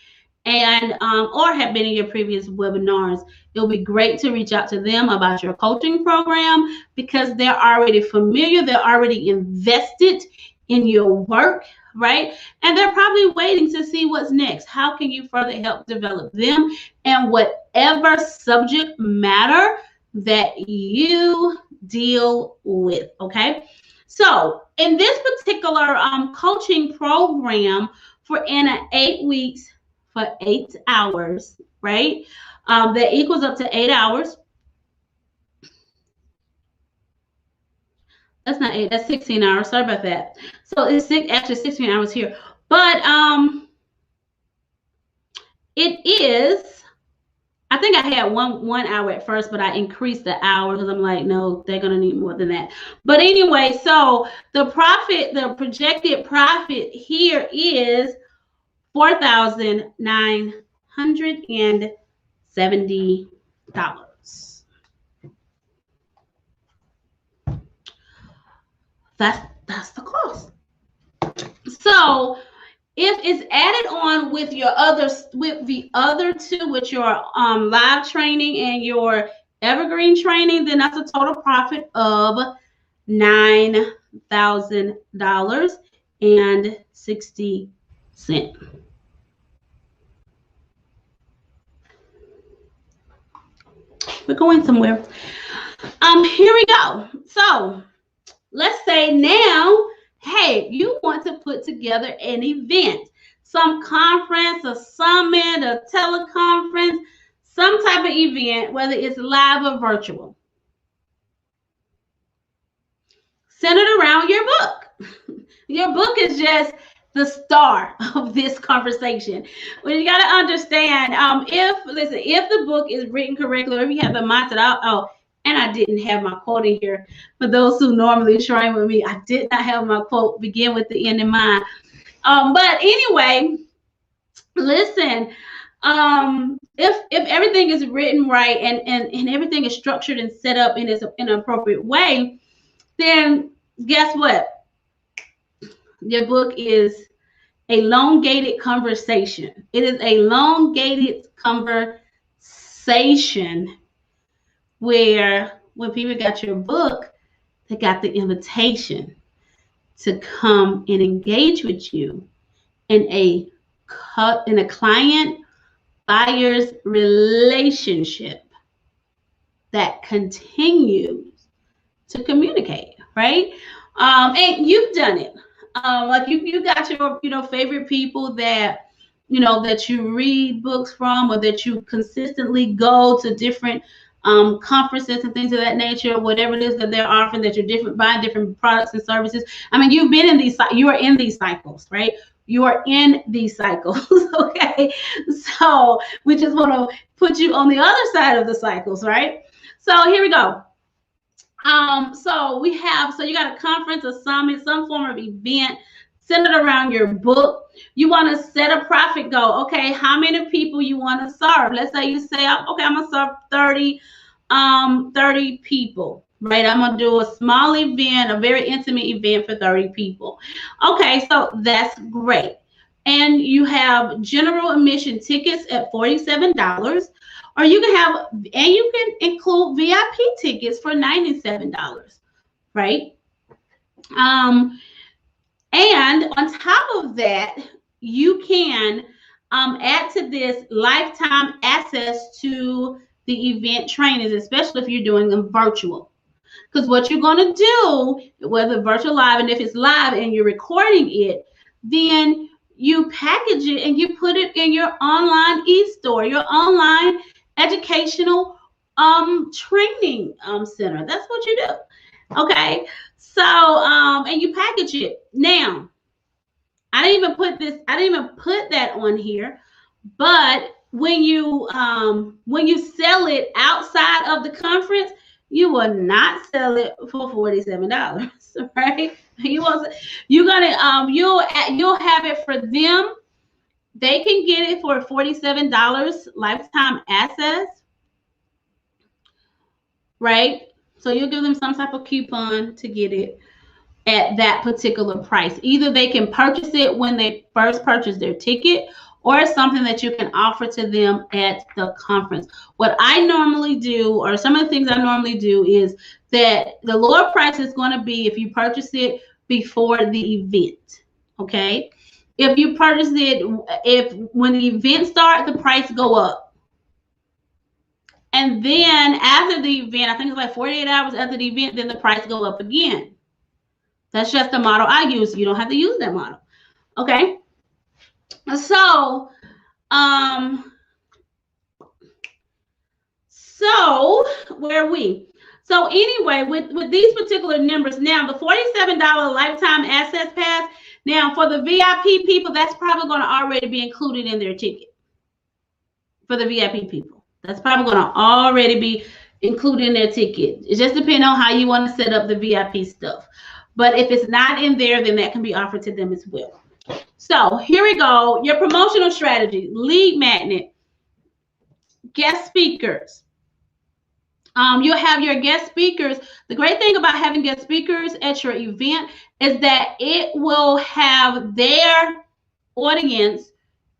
[SPEAKER 1] and or have been in your previous webinars. It'll be great to reach out to them about your coaching program, because they're already familiar, they're already invested in your work, right? And they're probably waiting to see what's next. How can you further help develop them and whatever subject matter that you deal with, okay? So in this particular coaching program, for in 8 weeks, for 8 hours, right? That equals up to 8 hours. That's not 8, that's 16 hours. Sorry about that. So it's actually 16 hours here. But it is, I think I had one hour at first, but I increased the hour because I'm like, no, they're going to need more than that. But anyway, so the projected profit here is $4,970. That's the cost. So if it's added on with the other two, with your live training and your Evergreen training, then that's a total profit of $9,000.60. We're going somewhere. Here we go. So let's say now, hey, you want to put together an event, some conference, a summit, a teleconference, some type of event, whether it's live or virtual, centered around your book. Your book is just the star of this conversation. Well, you got to understand, if the book is written correctly, or if you have the mindset, and I didn't have my quote in here. For those who normally train with me, I did not have my quote begin with the end in mind. But anyway, listen, if everything is written right and everything is structured and set up in an appropriate way, then guess what? Your book is elongated conversation. It is a elongated conversation where when people got your book, they got the invitation to come and engage with you in a client buyer's relationship that continues to communicate, right? And you've done it. Like you got your favorite people that that you read books from, or that you consistently go to different conferences and things of that nature, whatever it is that they're offering, that you're buying different products and services. I mean, you've been in you are in these cycles, right? You are in these cycles, okay? So we just want to put you on the other side of the cycles, right? So here we go. So you got a conference, a summit, some form of event centered around your book. You want to set a profit goal. Okay, how many people you want to serve? Let's say you say, okay, I'm gonna serve 30 people, right? I'm gonna do a small event, a very intimate event for 30 people. Okay, so that's great. And you have general admission tickets at $47. Or you can include VIP tickets for $97, right? And on top of that, you can add to this lifetime access to the event trainings, especially if you're doing them virtual. Because what you're going to do, whether virtual live, and if it's live and you're recording it, then you package it and you put it in your online e-store, your online educational training center. That's what you do. Okay. So and you package it. Now, I didn't even put that on here, but when you sell it outside of the conference, you will not sell it for $47, right? You'll have it for them. They can get it for $47 lifetime access, right? So you'll give them some type of coupon to get it at that particular price. Either they can purchase it when they first purchase their ticket, or something that you can offer to them at the conference. What I normally do, or some of the things I normally do, is that the lower price is going to be if you purchase it before the event, okay? If you purchase it, when the event starts, the price go up. And then after the event, I think it's like 48 hours after the event, then the price go up again. That's just the model I use. You don't have to use that model. Okay. So where are we? So anyway, with these particular numbers, now the $47 lifetime access pass, now for the VIP people, that's probably going to already be included in their ticket. For the VIP people, that's probably going to already be included in their ticket. It just depends on how you want to set up the VIP stuff. But if it's not in there, then that can be offered to them as well. So here we go. Your promotional strategy, lead magnet, guest speakers. You'll have your guest speakers. The great thing about having guest speakers at your event is that it will have their audience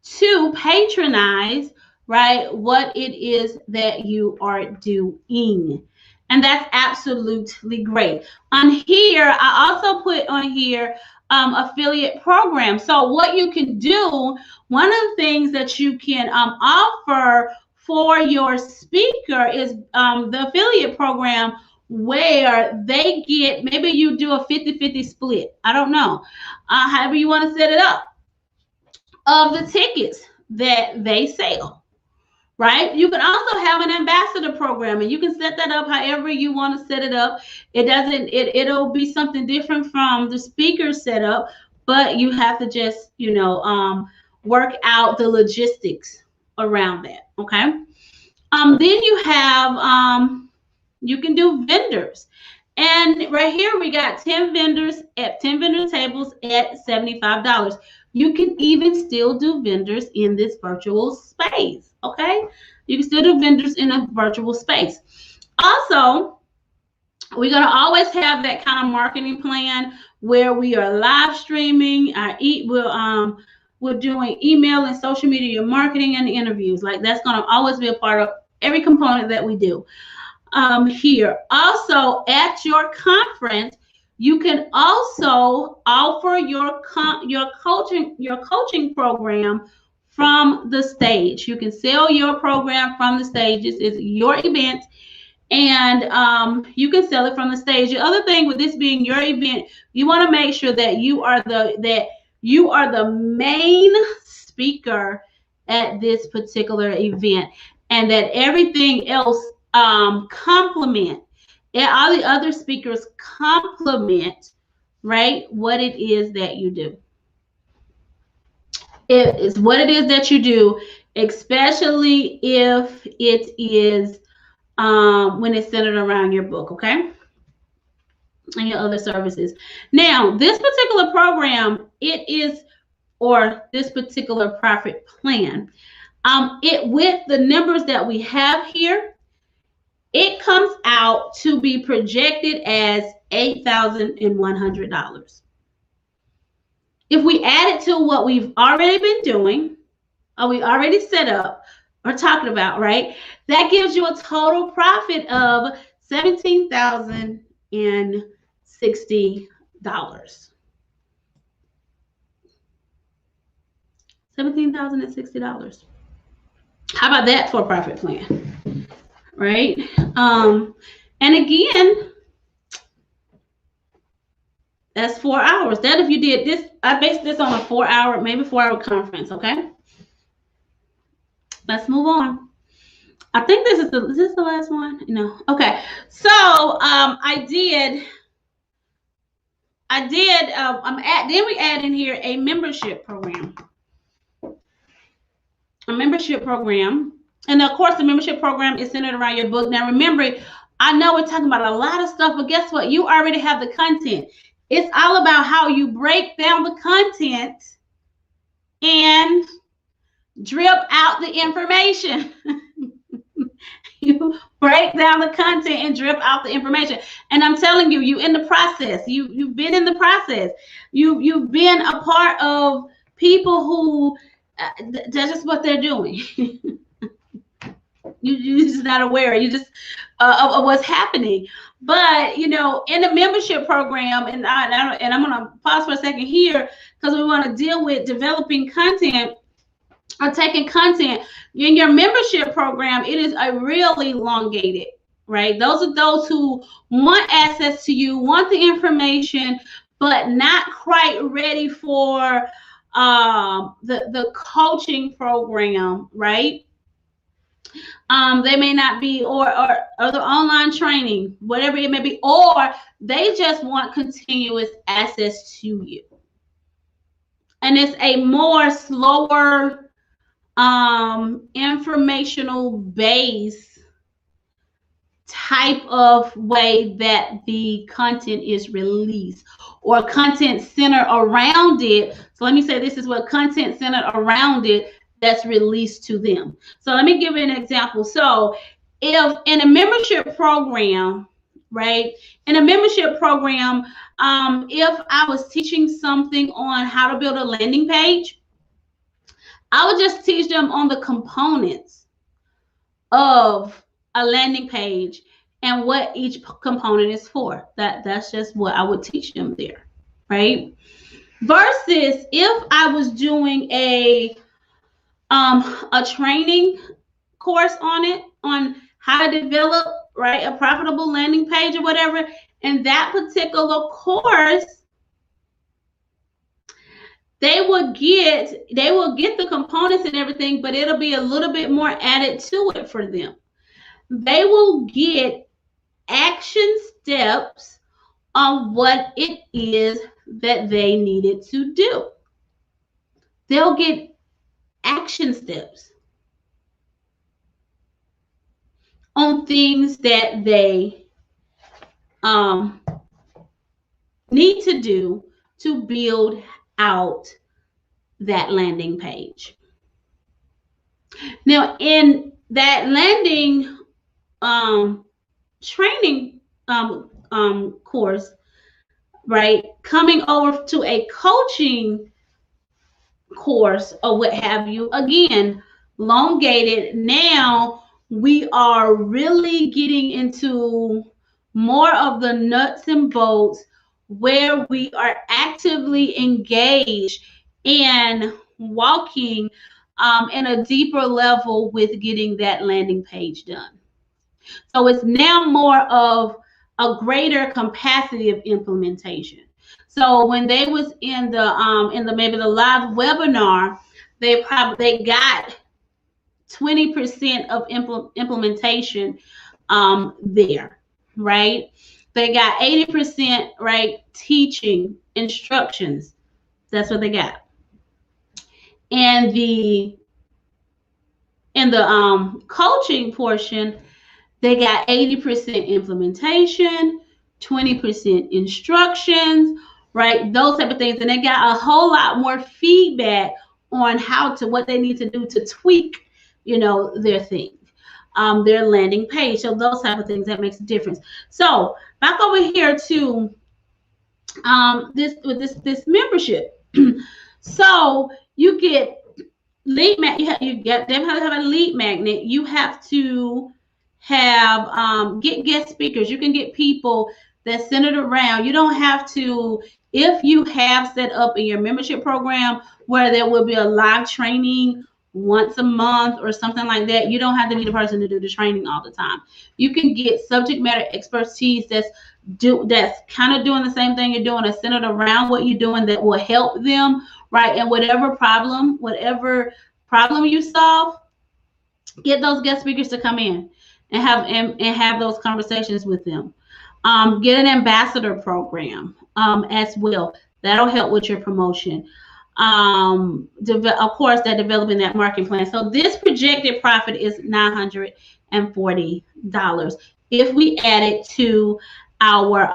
[SPEAKER 1] to patronize, right, what it is that you are doing. And that's absolutely great. On here, I also put on here affiliate program. So what you can do, one of the things that you can offer for your speaker is the affiliate program, where they get, maybe you do a 50-50 split. I don't know. However you want to set it up, of the tickets that they sell. Right? You can also have an ambassador program, and you can set that up however you want to set it up. It'll be something different from the speaker setup, but you have to just, work out the logistics around that. Okay. Then you have, you can do vendors. And right here, we got 10 vendors at 10 vendor tables at $75. You can even still do vendors in this virtual space, okay? You can still do vendors in a virtual space. Also, We're going to always have that kind of marketing plan where we are live streaming. We're doing email and social media marketing and interviews. Like that's going to always be a part of every component that we do here. Also, at your conference, you can also offer your coaching program from the stage. You can sell your program from the stages. It's your event, and you can sell it from the stage. The other thing with this being your event, you want to make sure that you are the main speaker at this particular event, and that everything else complement. All the other speakers complement, right, what it is that you do. It is what it is that you do, especially if it is when it's centered around your book, okay, and your other services. Now, this particular program, this particular profit plan, it with the numbers that we have here, it comes out to be projected as $8,100. If we add it to what we've already been doing, or we already set up or talking about, right, that gives you a total profit of $17,060. $17,060. How about that for a profit plan? Right? And again, that's 4 hours. That if you did this, I based this on a 4-hour, maybe 4-hour conference, okay? Let's move on. I think is this the last one? No. Okay. So then we add in here a membership program. A membership program. And of course, the membership program is centered around your book. Now, remember, I know we're talking about a lot of stuff, but guess what? You already have the content. It's all about how you break down the content and drip out the information. You break down the content and drip out the information. And I'm telling you, you in the process. You've been in the process. You've been a part of people who that's just what they're doing. You're just not aware. You just of what's happening. But in the membership program, and I'm going to pause for a second here because we want to deal with developing content or taking content in your membership program. It is a really elongated, right? Those are those who want access to you, want the information, but not quite ready for the coaching program, right? They may not be, or the online training, whatever it may be, or they just want continuous access to you. And it's a more slower informational base type of way that the content is released, or content centered around it. So let me say this is what content centered around it that's released to them. So let me give you an example. So if in a membership program, right, in a membership program, if I was teaching something on how to build a landing page, I would just teach them on the components of a landing page and what each component is for. That's just what I would teach them there, right? Versus if I was doing a training course on how to develop, right, a profitable landing page or whatever, in that particular course, they will get the components and everything, but it'll be a little bit more added to it for them. They will get action steps on what it is that they needed to do. They'll get action steps on things that they need to do to build out that landing page. Now, in that landing training course, right? Coming over to a coaching course or what have you, again, elongated. Now we are really getting into more of the nuts and bolts where we are actively engaged in walking in a deeper level with getting that landing page done. So it's now more of a greater capacity of implementation. So when they was in the maybe the live webinar, they got 20% of implementation there, right? They got 80%, right? Teaching instructions. That's what they got. And the coaching portion, they got 80% implementation, 20% instructions, right? Those type of things. And they got a whole lot more feedback on what they need to do to tweak, their thing, their landing page. So those type of things, that makes a difference. So back over here to this membership. So you get lead magnet. You have to have a lead magnet. You have to have get guest speakers. You can get people that centered around. You don't have to, if you have set up in your membership program where there will be a live training once a month or something like that, you don't have to be the person to do the training all the time. You can get subject matter expertise that's kind of doing the same thing you're doing, that's centered around what you're doing, that will help them, right? And whatever problem you solve, get those guest speakers to come in and have those conversations with them. Get an ambassador program as well. That'll help with your promotion. Of course, they're developing that marketing plan. So this projected profit is $940. If we add it to our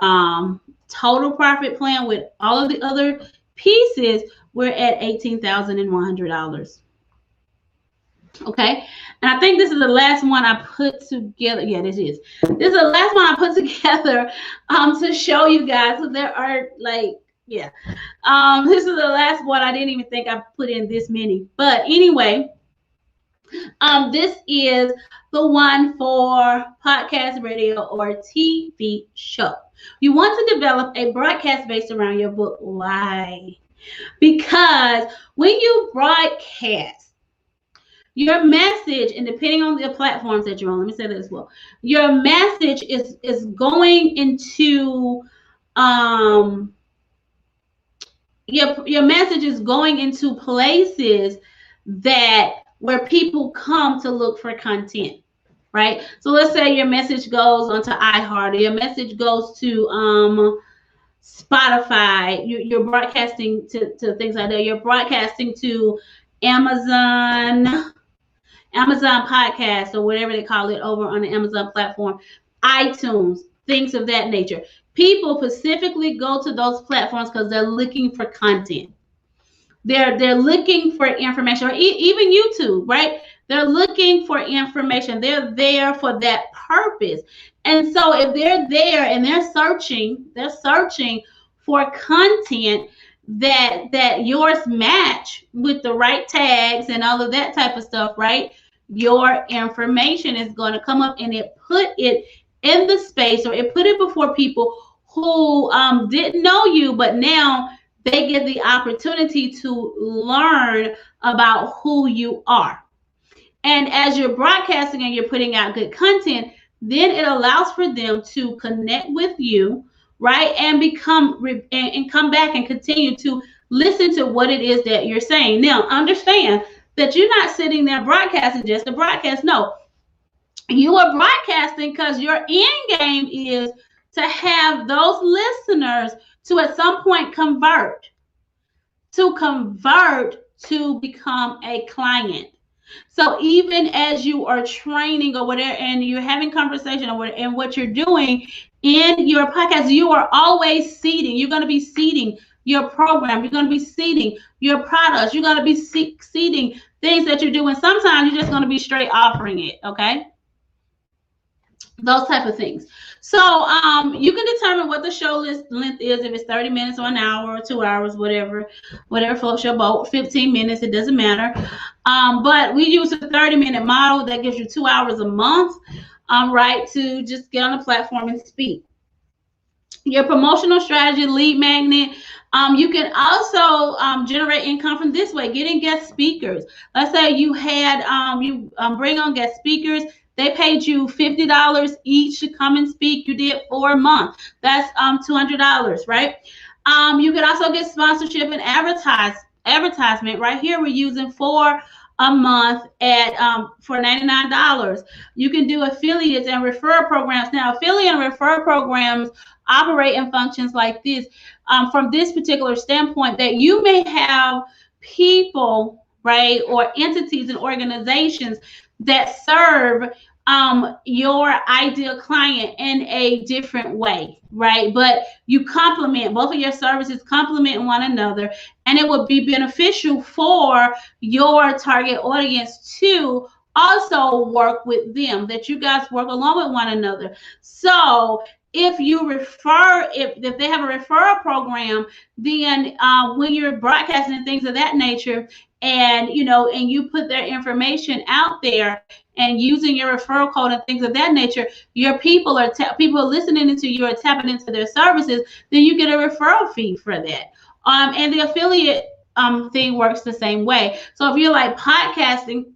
[SPEAKER 1] total profit plan with all of the other pieces, we're at $18,100. Okay, and I think this is the last one I put together. Yeah, this is the last one I put together to show you guys. So there are this is the last one. I didn't even think I put in this many, but anyway, this is the one for podcast, radio, or TV show. You want to develop a broadcast based around your book. Why? Because when you broadcast, your message, and depending on the platforms that you're on, let me say that as well, your message is going into your message is going into places where people come to look for content, right? So let's say your message goes onto iHeart, or your message goes to Spotify. You're broadcasting to things like that. You're broadcasting to Amazon Podcast, or whatever they call it over on the Amazon platform, iTunes, things of that nature. People specifically go to those platforms because they're looking for content. They're looking for information, or even YouTube, right? They're looking for information. They're there for that purpose. And so if they're there and they're searching for content that yours match with the right tags and all of that type of stuff, right? Your information is going to come up, and it put it in the space, or it put it before people who didn't know you, but now they get the opportunity to learn about who you are. And as you're broadcasting and you're putting out good content, then it allows for them to connect with you, right? And and come back and continue to listen to what it is that you're saying. Now, understand that you're not sitting there broadcasting just to broadcast. No, you are broadcasting because your end game is to have those listeners to at some point convert to become a client. So even as you are training or whatever, and you're having conversation or whatever, and what you're doing in your podcast, you are always seeding. You're going to be seeding your program. You're going to be seeding your products. You're going to be seeding things that you're doing. Sometimes you're just going to be straight offering it. Okay. those type of things. So you can determine what the show length is, if it's 30 minutes or an hour or 2 hours, whatever floats your boat. 15 minutes, it doesn't matter. But we use a 30-minute model that gives you 2 hours a month, right, to just get on the platform and speak. Your promotional strategy, lead magnet. You can also generate income from this way, getting guest speakers. Let's say you had you bring on guest speakers. They paid you $50 each to come and speak. You did 4 months. That's $200, right? You can also get sponsorship and advertisement. Right here, we're using 4 a month at for $99. You can do affiliates and referral programs. Now, affiliate and referral programs operate in functions like this, from this particular standpoint, that you may have people, right, or entities and organizations that serve your ideal client in a different way, right? But you complement, both of your services complement one another, and it would be beneficial for your target audience to also work with them, that you guys work along with one another. So if you refer, if they have a referral program, then when you're broadcasting and things of that nature, and and you put their information out there and using your referral code and things of that nature, your people are people listening to you are tapping into their services, then you get a referral fee for that. And the affiliate thing works the same way. So if you're like podcasting,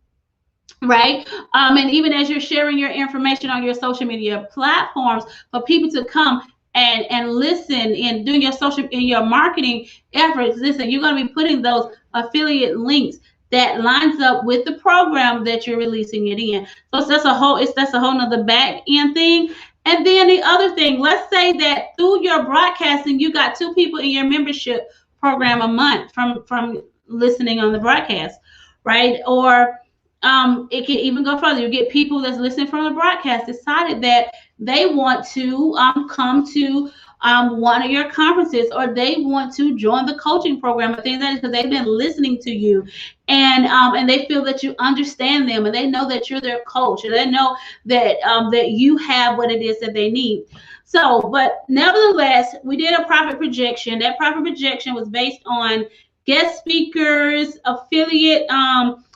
[SPEAKER 1] right, and even as you're sharing your information on your social media platforms for people to come and listen and doing your social and your marketing efforts, listen, you're going to be putting those affiliate links that lines up with the program that you're releasing it in. So that's a whole nother back end thing. And then the other thing, let's say that through your broadcasting, you got 2 people in your membership program a month from listening on the broadcast, right? Or it can even go further. You get people that's listening from the broadcast decided that they want to come to one of your conferences, or they want to join the coaching program or things like that, because they've been listening to you, and they feel that you understand them, and they know that you're their coach, and they know that that you have what it is that they need. So, but nevertheless, we did a profit projection. That profit projection was based on guest speakers, affiliate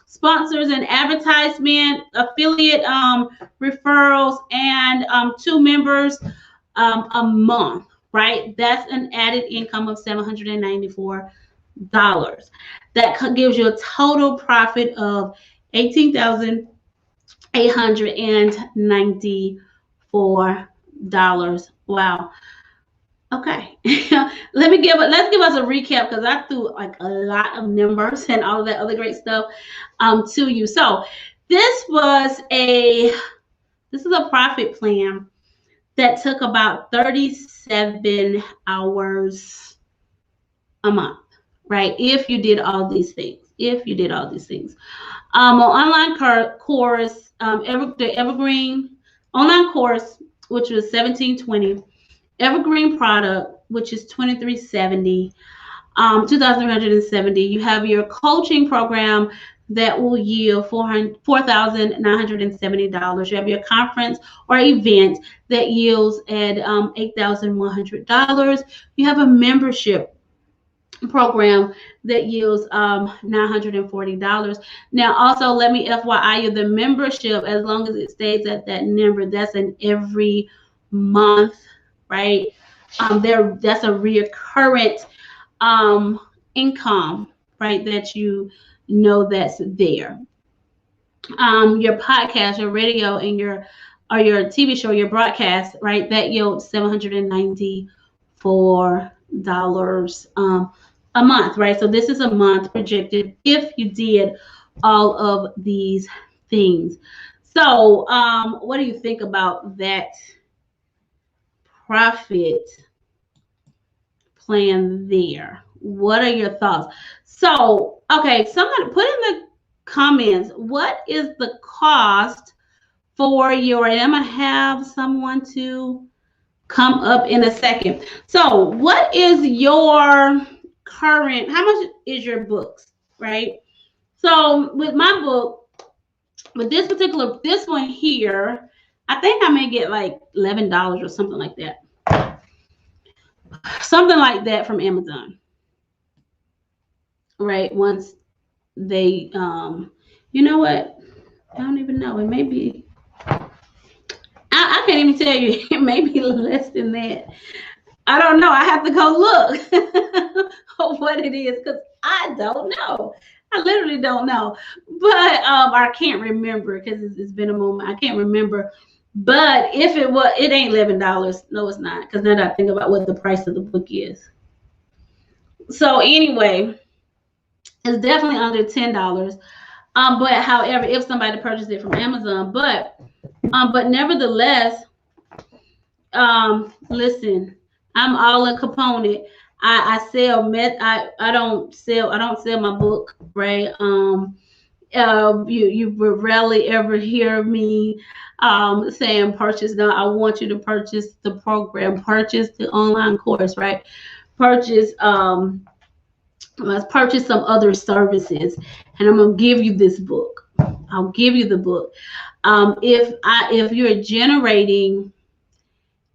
[SPEAKER 1] sponsors and advertisement, affiliate referrals, and 2 members a month, right? That's an added income of $794. That gives you a total profit of $18,894. Wow. Okay, let's give us a recap, because I threw like a lot of numbers and all of that other great stuff to you. So this is a profit plan that took about 37 hours a month, right? If you did all these things, on online course, the Evergreen online course, which was $1,720. Evergreen product, which is $2,370, $2,370. You have your coaching program that will yield $4,970. You have your conference or event that yields at $8,100. You have a membership program that yields $940. Now, also, let me FYI you, the membership, as long as it stays at that number, that's an every month, right? That's a recurrent income, right? That you know that's there. Your podcast, your radio, and your TV show, your broadcast, right? That yields $794 a month, right? So this is a month projected if you did all of these things. So what do you think about that profit plan there? What are your thoughts? So, okay, somebody put in the comments, what is the cost for your, and I'm going to have someone to come up in a second. So what is your current, how much is your books, right? So with my book, with this one here, I think I may get like $11 or something like that. Something like that from Amazon. Right? Once they you know what? I don't even know. It may be I can't even tell you. It may be less than that. I don't know. I have to go look what it is because I don't know. I literally don't know. But I can't remember because it's been a moment. I can't remember. But if it was, it ain't $11. No, it's not. Because now that I think about what the price of the book is. So anyway, it's definitely under $10. But however, if somebody purchased it from Amazon, but nevertheless, listen, I'm all a component. I sell I don't sell my book, right? You will rarely ever hear me saying purchase. No, I want you to purchase the program, purchase the online course, right? Purchase let's purchase some other services, and I'm gonna give you this book. I'll give you the book. If you're generating,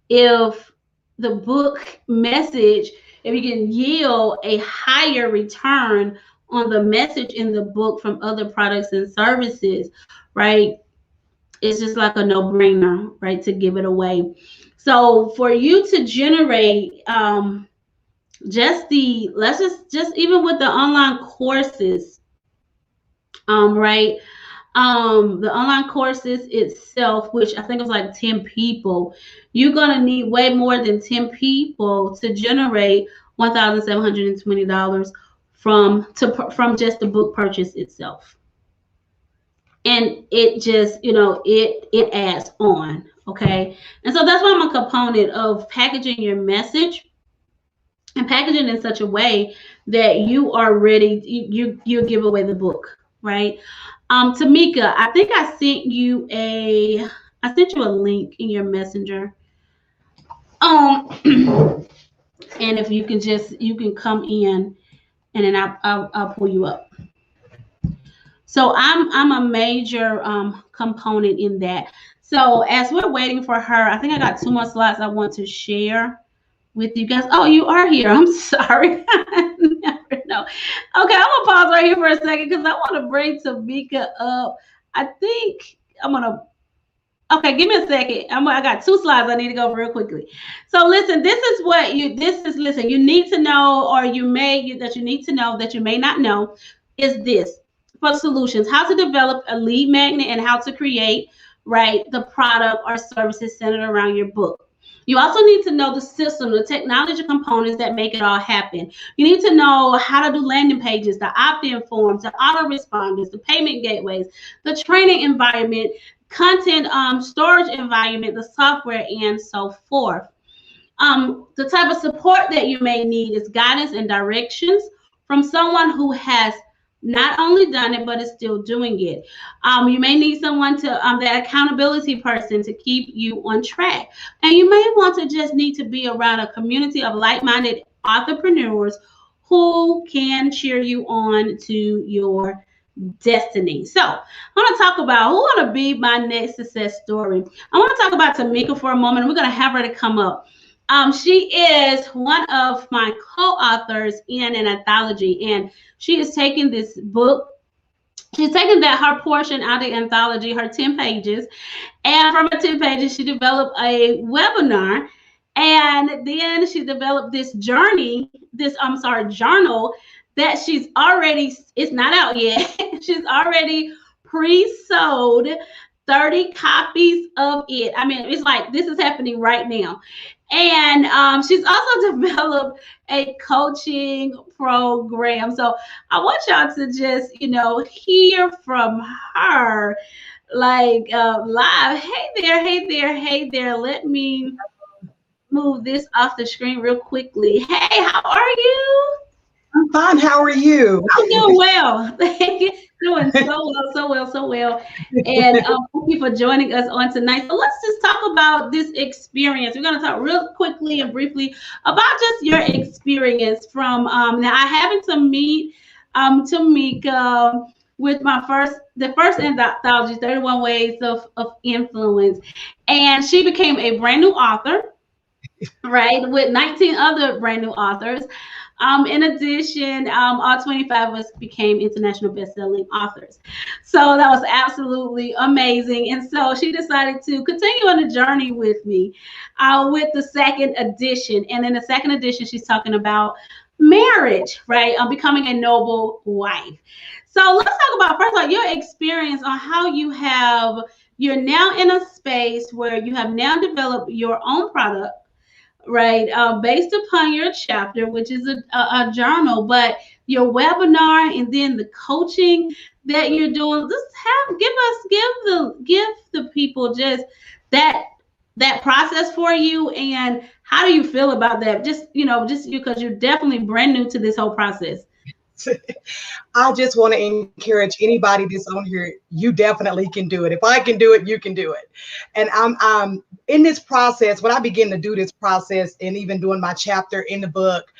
[SPEAKER 1] if the book message, if you can yield a higher return on the message in the book from other products and services, right? It's just like a no-brainer, right, to give it away. So for you to generate let's just even with the online courses, right? The online courses itself, which I think was like 10 people, you're gonna need way more than 10 people to generate $1,720 from just the book purchase itself. And it just, it adds on. Okay. And so that's why I'm a component of packaging your message and packaging in such a way that you are ready, you give away the book, right? Tamika, I think I sent you a link in your messenger. And if you can come in, and then I'll pull you up. So I'm a major component in that. So as we're waiting for her, I think I got 2 more slides I want to share with you guys. Oh, you are here. I'm sorry. I never know. Okay, I'm gonna pause right here for a second because I want to bring Tamika up. I think I'm gonna. Okay, give me a second. I got 2 slides I need to go real quickly. So listen, listen, you need to know, or you need to know that you may not know, is this for solutions: how to develop a lead magnet and how to create, right, the product or services centered around your book. You also need to know the system, the technology components that make it all happen. You need to know how to do landing pages, the opt-in forms, the autoresponders, the payment gateways, the training environment, content storage environment, the software, and so forth. The type of support that you may need is guidance and directions from someone who has not only done it, but is still doing it. You may need someone to, that accountability person to keep you on track. And you may want to just need to be around a community of like-minded entrepreneurs who can cheer you on to your destiny. So I want to talk about who want to be my next success story. I want to talk about Tamika for a moment. We're going to have her to come up. She is one of my co-authors in an anthology, and she is taking this book. She's taking her portion out of the anthology, her 10 pages, and from her 10 pages, she developed a webinar, and then she developed this journal that she's already, it's not out yet. She's already pre-sold 30 copies of it. I mean, it's like this is happening right now. And she's also developed a coaching program. So I want y'all to just, hear from her like live. Hey there. Let me move this off the screen real quickly. Hey, how are you?
[SPEAKER 2] I'm fine. How are you?
[SPEAKER 1] I'm doing well. Doing so well. And thank you for joining us on tonight. So let's just talk about this experience. We're going to talk real quickly and briefly about just your experience from now. I happened to meet Tamika with the first anthology, 31 Ways of Influence. And she became a brand new author, right, with 19 other brand new authors. In addition, all 25 of us became international best-selling authors. So that was absolutely amazing. And so she decided to continue on the journey with me with the second edition. And in the second edition, she's talking about marriage, right? Becoming a noble wife. So let's talk about first of all your experience on how you're now in a space where you have now developed your own product, right? Based upon your chapter, which is a journal, but your webinar and then the coaching that you're doing. Just give the people just that process for you, and how do you feel about that? Just just because you're definitely brand new to this whole process.
[SPEAKER 2] I just want to encourage anybody that's on here. You definitely can do it. If I can do it, you can do it. And I'm in this process. When I begin to do this process, and even doing my chapter in the book,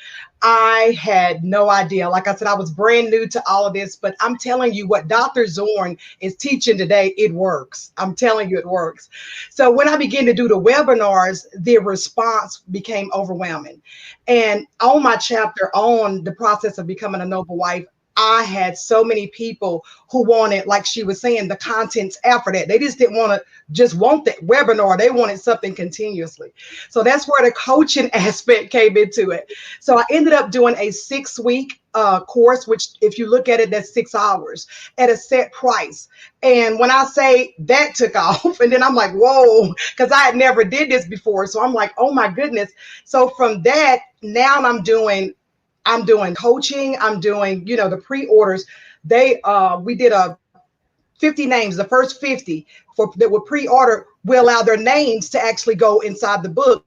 [SPEAKER 2] I had no idea. Like I said, I was brand new to all of this, but I'm telling you what Dr. Zorn is teaching today, it works. I'm telling you, it works. So when I began to do the webinars, the response became overwhelming. And on my chapter on the process of becoming a noble wife, I had so many people who wanted, like she was saying, the contents after that. They just didn't want that webinar. They wanted something continuously. So that's where the coaching aspect came into it. So I ended up doing a 6-week course, which if you look at it, that's 6 hours at a set price. And when I say that took off, and then I'm like, whoa, because I had never did this before. So I'm like, oh my goodness. So from that, now I'm doing coaching. I'm doing, the pre-orders. We did a 50 names, the first 50 that were pre-order, we allow their names to actually go inside the book.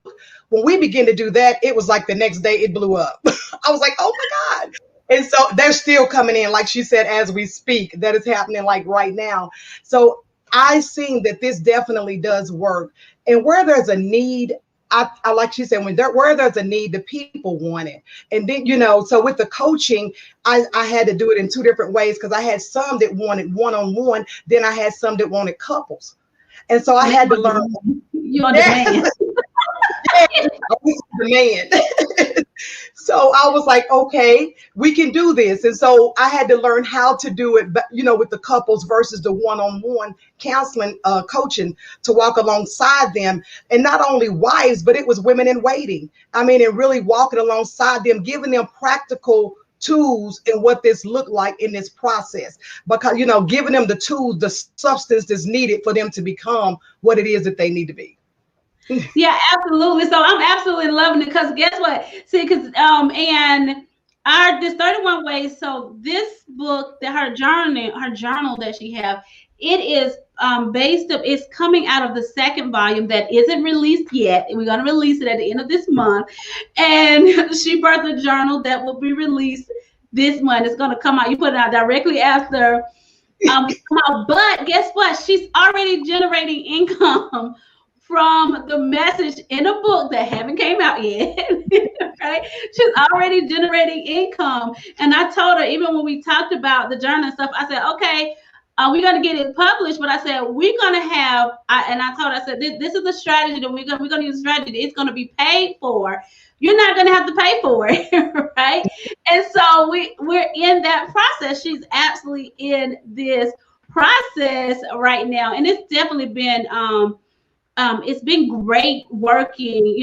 [SPEAKER 2] When we begin to do that, it was like the next day it blew up. I was like, oh my God. And so they're still coming in, like she said, as we speak. That is happening like right now. So I seen that this definitely does work. And where there's a need, I like she said, where there's a need, the people want it. And then, so with the coaching, I had to do it in 2 different ways, because I had some that wanted one-on-one, then I had some that wanted couples. And so I had to learn.
[SPEAKER 1] You're on demand.
[SPEAKER 2] Demand. So I was like, okay, we can do this. And so I had to learn how to do it, but with the couples versus the one-on-one counseling, coaching, to walk alongside them. And not only wives, but it was women in waiting. I mean, and really walking alongside them, giving them practical tools and what this looked like in this process, because giving them the tools, the substance that's needed for them to become what it is that they need to be.
[SPEAKER 1] Yeah, absolutely. So I'm absolutely loving it, because guess what? See, because and this 31 ways. So this book, that her journal that she have, it is it's coming out of the second volume that isn't released yet. We're gonna release it at the end of this month, and she birthed a journal that will be released this month. It's gonna come out. You put it out directly after. But guess what? She's already generating income from the message in a book that haven't came out yet, right? She's already generating income. And I told her, even when we talked about the journal and stuff, I said, okay, we're going to get it published. But I said, we're going to have, and I told her, I said, this is the strategy that we're going to use a strategy. It's going to be paid for. You're not going to have to pay for it, right? And so we're in that process. She's absolutely in this process right now. And it's definitely been, it's been great working,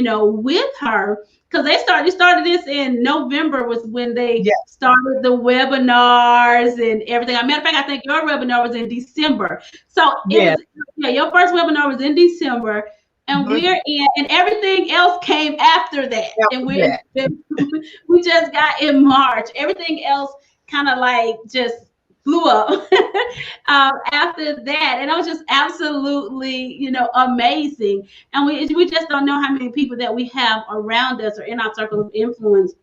[SPEAKER 1] with her, because they started this in November, was when they started the webinars and everything. As a matter of fact, I think your webinar was in December. So your first webinar was in December, and we're in, and everything else came after that. And we just got in March. Everything else kind of like just blew up after that, and it was just absolutely, amazing. And we just don't know how many people that we have around us or in our circle of influence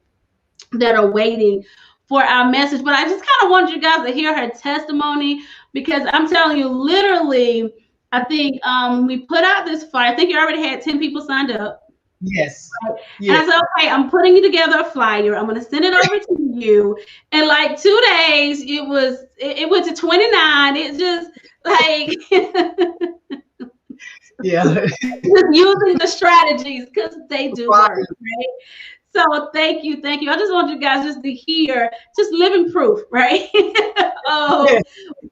[SPEAKER 1] that are waiting for our message. But I just kind of wanted you guys to hear her testimony, because I'm telling you, literally, I think we put out this flyer. I think you already had 10 people signed up.
[SPEAKER 2] Yes.
[SPEAKER 1] And
[SPEAKER 2] Yes.
[SPEAKER 1] I said, okay, I'm putting together a flyer. I'm going to send it over to you. And like 2 days, it went to 29. It just like,
[SPEAKER 2] Yeah.
[SPEAKER 1] just using the strategies because they do
[SPEAKER 2] Right.
[SPEAKER 1] work, right? So thank you. I just want you guys just to hear, just living proof, right?
[SPEAKER 2] Yes.
[SPEAKER 1] Of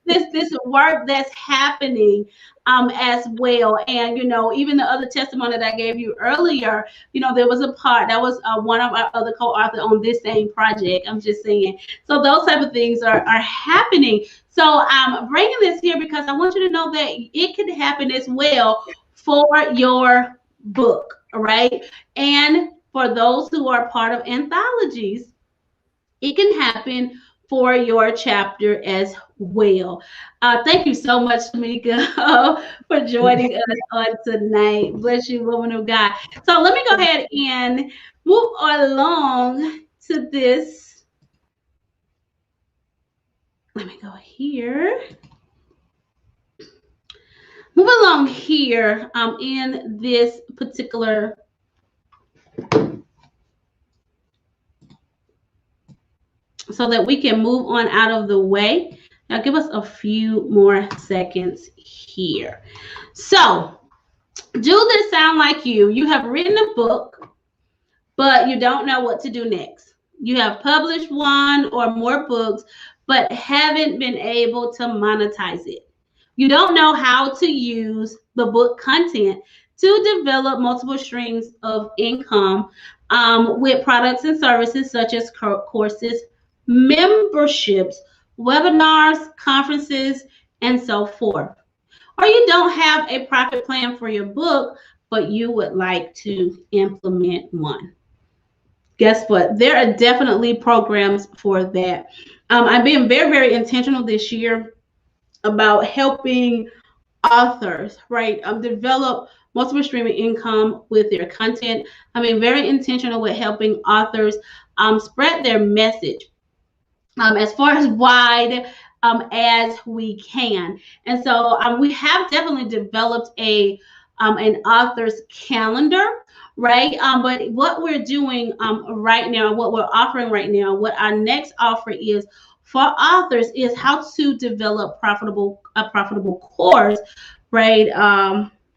[SPEAKER 1] this work that's happening as well. And even the other testimony that I gave you earlier, there was a part that was one of our other co-authors on this same project. I'm just saying. So those type of things are happening. So I'm bringing this here because I want you to know that it can happen as well for your book, right? And for those who are part of anthologies, it can happen for your chapter as well. Thank you so much, Tamika, for joining us on tonight. Bless you, woman of God. So let me go ahead and move along to this. Let me go here. Move along here in this particular so that we can move on out of the way. Now, give us a few more seconds here. So, do this sound like you? You have written a book, but you don't know what to do next. You have published one or more books, but haven't been able to monetize it. You don't know how to use the book content to develop multiple streams of income with products and services such as courses, memberships, webinars, conferences, and so forth. Or you don't have a profit plan for your book, but you would like to implement one. Guess what? There are definitely programs for that. I'm being very, very intentional this year about helping authors, right, develop multiple stream of income with their content. I mean, very intentional with helping authors spread their message as far as wide as we can. And so we have definitely developed an author's calendar, right? But what we're doing right now, what we're offering right now, what our next offer is for authors is how to develop a profitable course, right?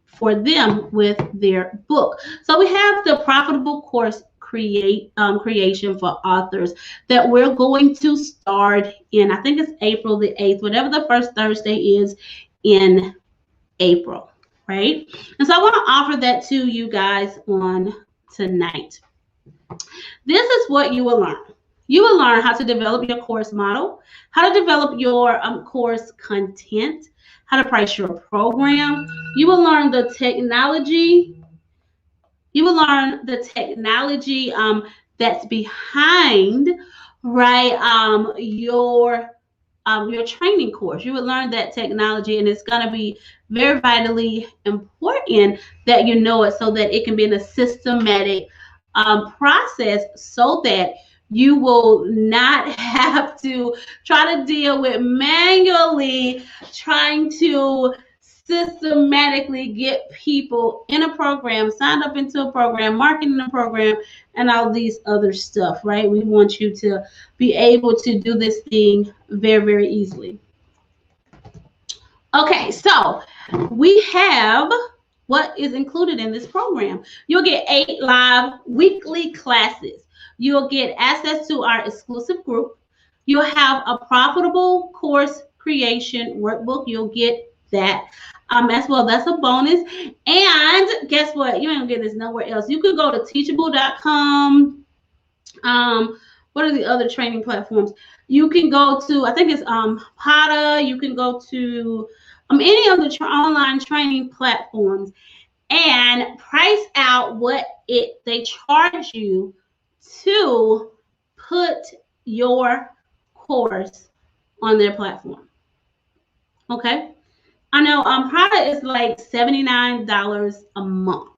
[SPEAKER 1] For them with their book. So we have the profitable course creation for authors that we're going to start in, I think it's April the 8th, whatever the first Thursday is in April, right? And so I want to offer that to you guys on tonight. This is what you will learn. You will learn how to develop your course model, how to develop your course content, how to price your program. You will learn the technology. You will learn the technology that's behind, right, your training course. You will learn that technology, and it's going to be very vitally important that you know it so that it can be in a systematic process so that you will not have to try to deal with manually trying to systematically get people in a program, signed up into a program, marketing a program, and all these other stuff, right? We want you to be able to do this thing very, very easily. Okay, so we have what is included in this program. You'll get 8 live weekly classes. You'll get access to our exclusive group. You'll have a profitable course creation workbook. You'll get that as well. That's a bonus. And guess what? You ain't gonna get this nowhere else. You could go to teachable.com. What are the other training platforms? You can go to, I think it's Pata. You can go to any of the online training platforms and price out what they charge you to put your course on their platform. Okay. I know Prada is like $79 a month,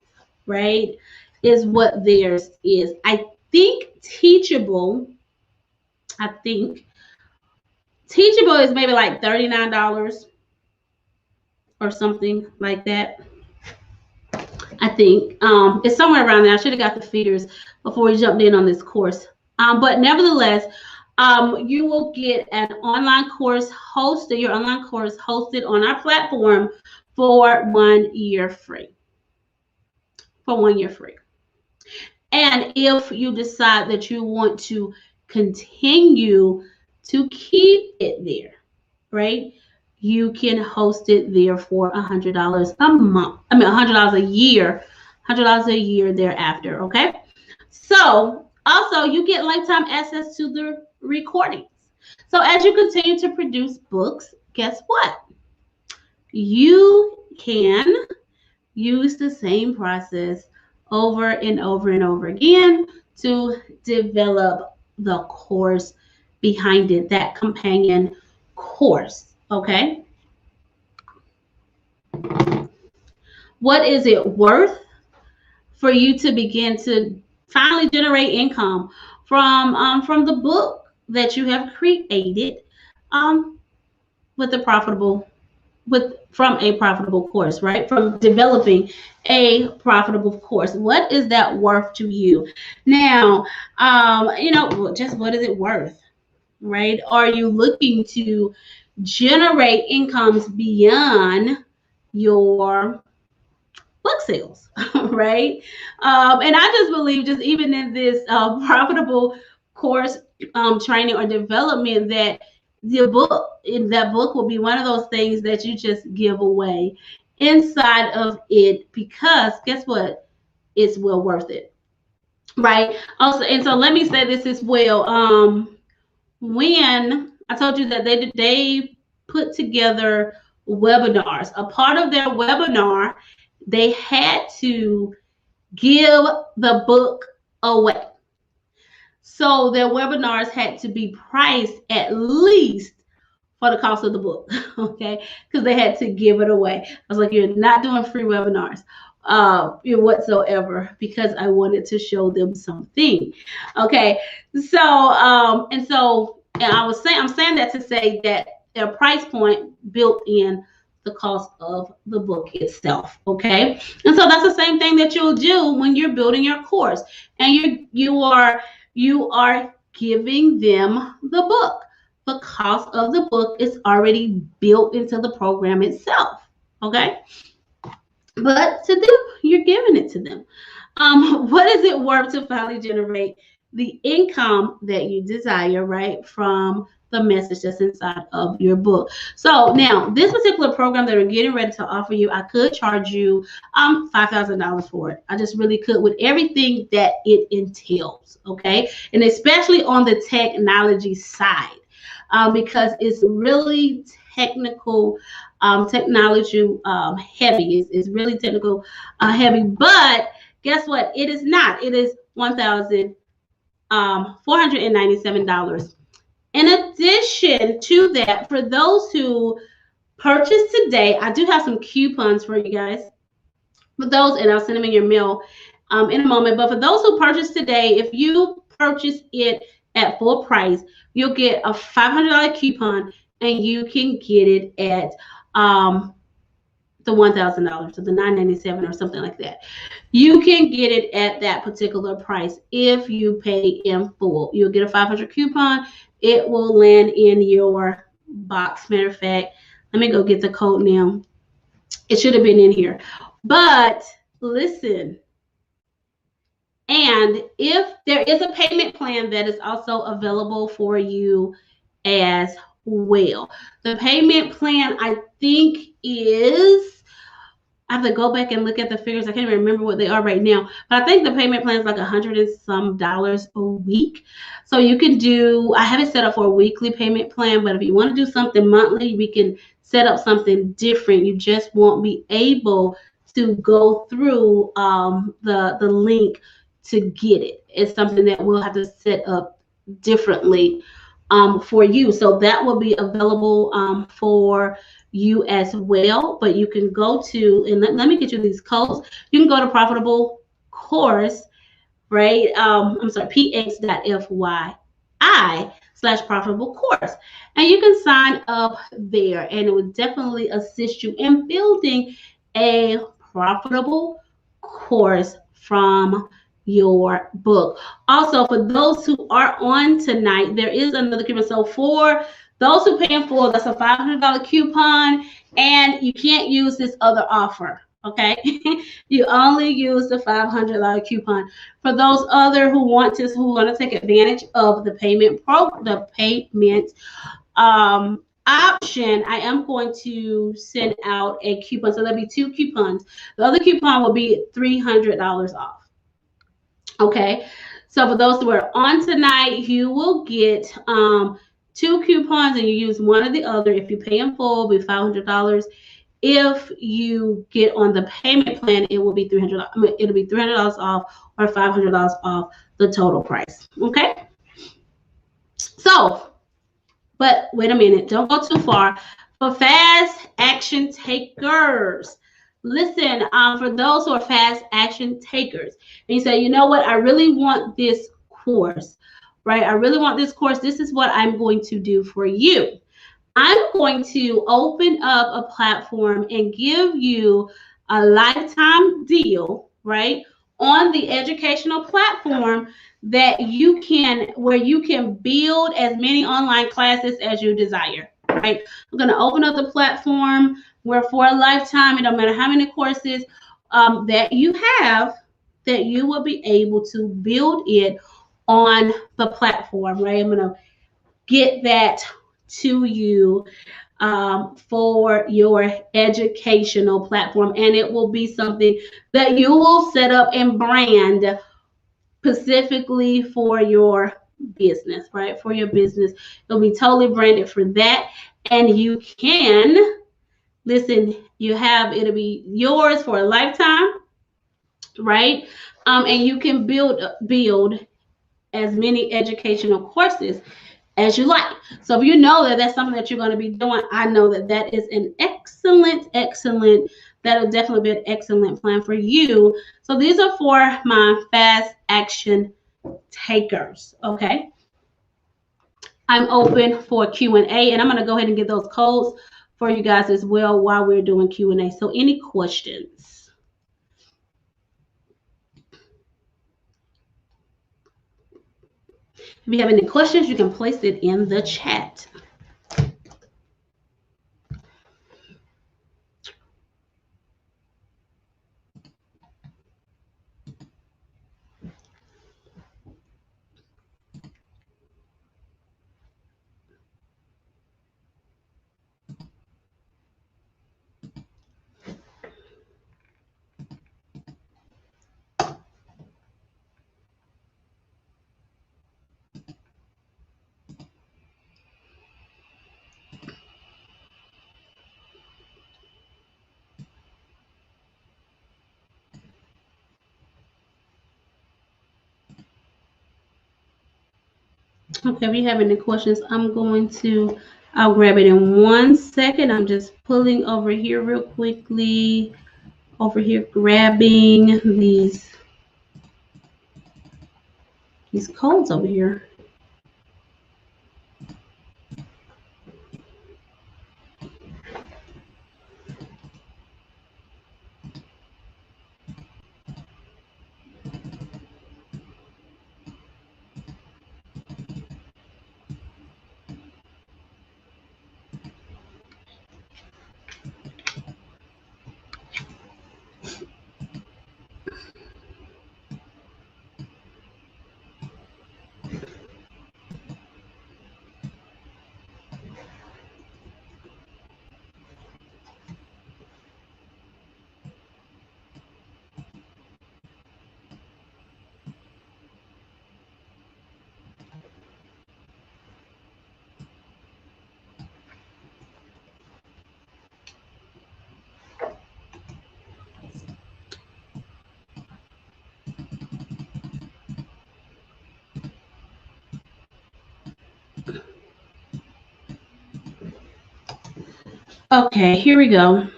[SPEAKER 1] right? Is what theirs is. I think Teachable is maybe like $39 or something like that. I think. It's somewhere around there. I should have got the figures before we jumped in on this course. But nevertheless, you will get an online course hosted, your online course hosted on our platform for 1 year free. For 1 year free. And if you decide that you want to continue to keep it there, right? You can host it there for $100 a month. I mean, $100 a year, $100 a year thereafter. Okay. So also you get lifetime access to the recordings. So as you continue to produce books, guess what? You can use the same process over and over and over again to develop the course behind it, that companion course. Okay. What is it worth for you to begin to finally generate income from the book that you have created with a profitable course, right? From developing a profitable course. What is that worth to you? Now, just what is it worth, right? Are you looking to generate incomes beyond your book sales, right? And I just believe, just even in this profitable course training or development, that that book will be one of those things that you just give away inside of it, because guess what? It's well worth it, right? Also, and so let me say this as well. When I told you that they put together webinars, a part of their webinar, they had to give the book away. So their webinars had to be priced at least for the cost of the book, okay? Because they had to give it away. I was like, you're not doing free webinars whatsoever, because I wanted to show them something, okay? So, and I'm saying that to say that their price point built in the cost of the book itself, okay? And so that's the same thing that you'll do when you're building your course, and you are giving them the book. The cost of the book is already built into the program itself, okay? But to them, you're giving it to them. What is it worth to finally generate the income that you desire, right, from the message that's inside of your book? So now, this particular program that we're getting ready to offer you, I could charge you $5,000 for it. I just really could, with everything that it entails, okay? And especially on the technology side, because it's really technical, technology heavy. It's really technical heavy. But guess what? It is not. It is $1,497. In addition to that, for those who purchase today, I do have some coupons for you guys. For those, and I'll send them in your mail in a moment. But for those who purchase today, if you purchase it at full price, you'll get a $500 coupon, and you can get it at the $1,000 or the $997 or something like that. You can get it at that particular price if you pay in full. You'll get a $500 coupon. It will land in your box. Matter of fact, let me go get the code now. It should have been in here. But listen, and if there is a payment plan that is also available for you as well. The payment plan, I think, is, I have to go back and look at the figures. I can't even remember what they are right now, but I think the payment plan is like $100 and some a week. So you can do, I have it set up for a weekly payment plan, but if you want to do something monthly, we can set up something different. You just won't be able to go through the link to get it. It's something that we'll have to set up differently for you. So that will be available for you as well. But you can go to, and let me get you these codes. You can go to Profitable Course, right? I'm sorry, px.fyi/profitable course. And you can sign up there, and it would definitely assist you in building a profitable course from your book. Also, for those who are on tonight, there is another coupon. So for those who pay in full, that's a $500 coupon, and you can't use this other offer. Okay, you only use the $500 coupon. For those other who want to take advantage of the payment option, I am going to send out a coupon. So there'll be two coupons. The other coupon will be $300 off. Okay, so for those who are on tonight, you will get two coupons, and you use one or the other. If you pay in full, it'll be $500. If you get on the payment plan, it will be $300. It'll be $300 off or $500 off the total price. Okay. So, but wait a minute, don't go too far. For fast action takers, listen, for those who are fast action takers, and you say, you know what, I really want this course, right? I really want this course. This is what I'm going to do for you. I'm going to open up a platform and give you a lifetime deal, right, on the educational platform where you can build as many online classes as you desire, right? I'm going to open up the platform where for a lifetime, it don't matter how many courses that you have, that you will be able to build it on the platform, right? I'm going to get that to you for your educational platform, and it will be something that you will set up and brand specifically for your business, right? For your business, it'll be totally branded for that, and you can listen. It'll be yours for a lifetime, right? And you can build as many educational courses as you like. So if you know that that's something that you're going to be doing, I know that that is an that'll definitely be an excellent plan for you. So these are for my fast action takers. Okay. I'm open for Q&A, and I'm going to go ahead and get those codes for you guys as well while we're doing Q&A. So any questions? If you have any questions, you can place it in the chat. Okay, if you have any questions, I'll grab it in 1 second. I'm just pulling over here real quickly. Over here, grabbing these codes over here. Okay, here we go.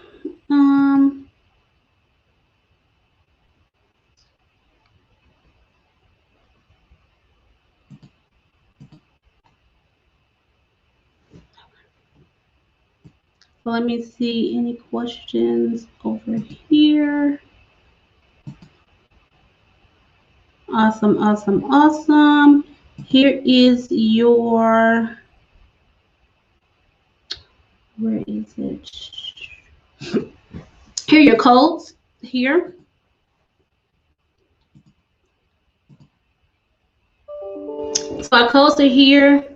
[SPEAKER 1] So let me see any questions over here. Awesome, awesome, awesome. Here is your, where is it? Here are your codes here. So our codes are here.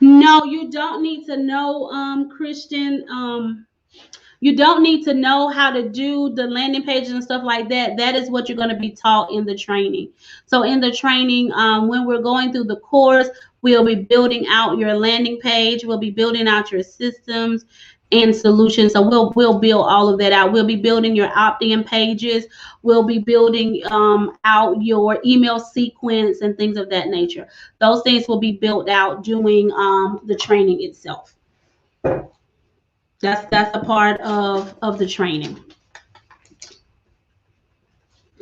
[SPEAKER 1] No, you don't need to know, Christian. You don't need to know how to do the landing pages and stuff like that. That is what you're going to be taught in the training. So in the training, when we're going through the course, we'll be building out your landing page. We'll be building out your systems and solutions. So we'll build all of that out. We'll be building your opt-in pages. We'll be building out your email sequence and things of that nature. Those things will be built out during the training itself. That's a part of the training.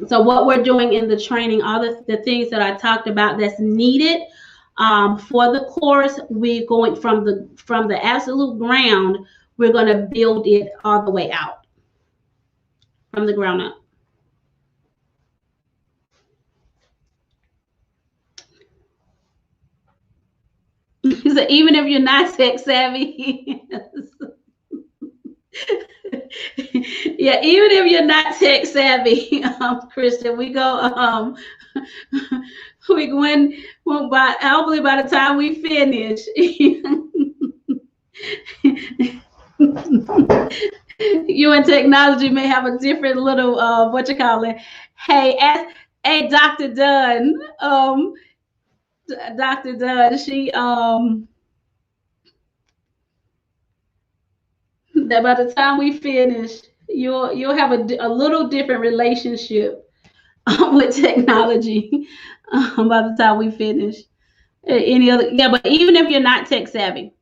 [SPEAKER 1] So what we're doing in the training, all the things that I talked about that's needed for the course, we're going from the absolute ground, we're going to build it all the way out from the ground up. So even if you're not tech savvy, yeah, even if you're not tech savvy, Kristen, we go we when by hopefully by the time we finish, you and technology may have a different little what you call it. Hey, Dr. Dunn, Dr. Dunn, she that by the time we finish, you'll have a little different relationship with technology by the time we finish. Any other, yeah, but even if you're not tech savvy,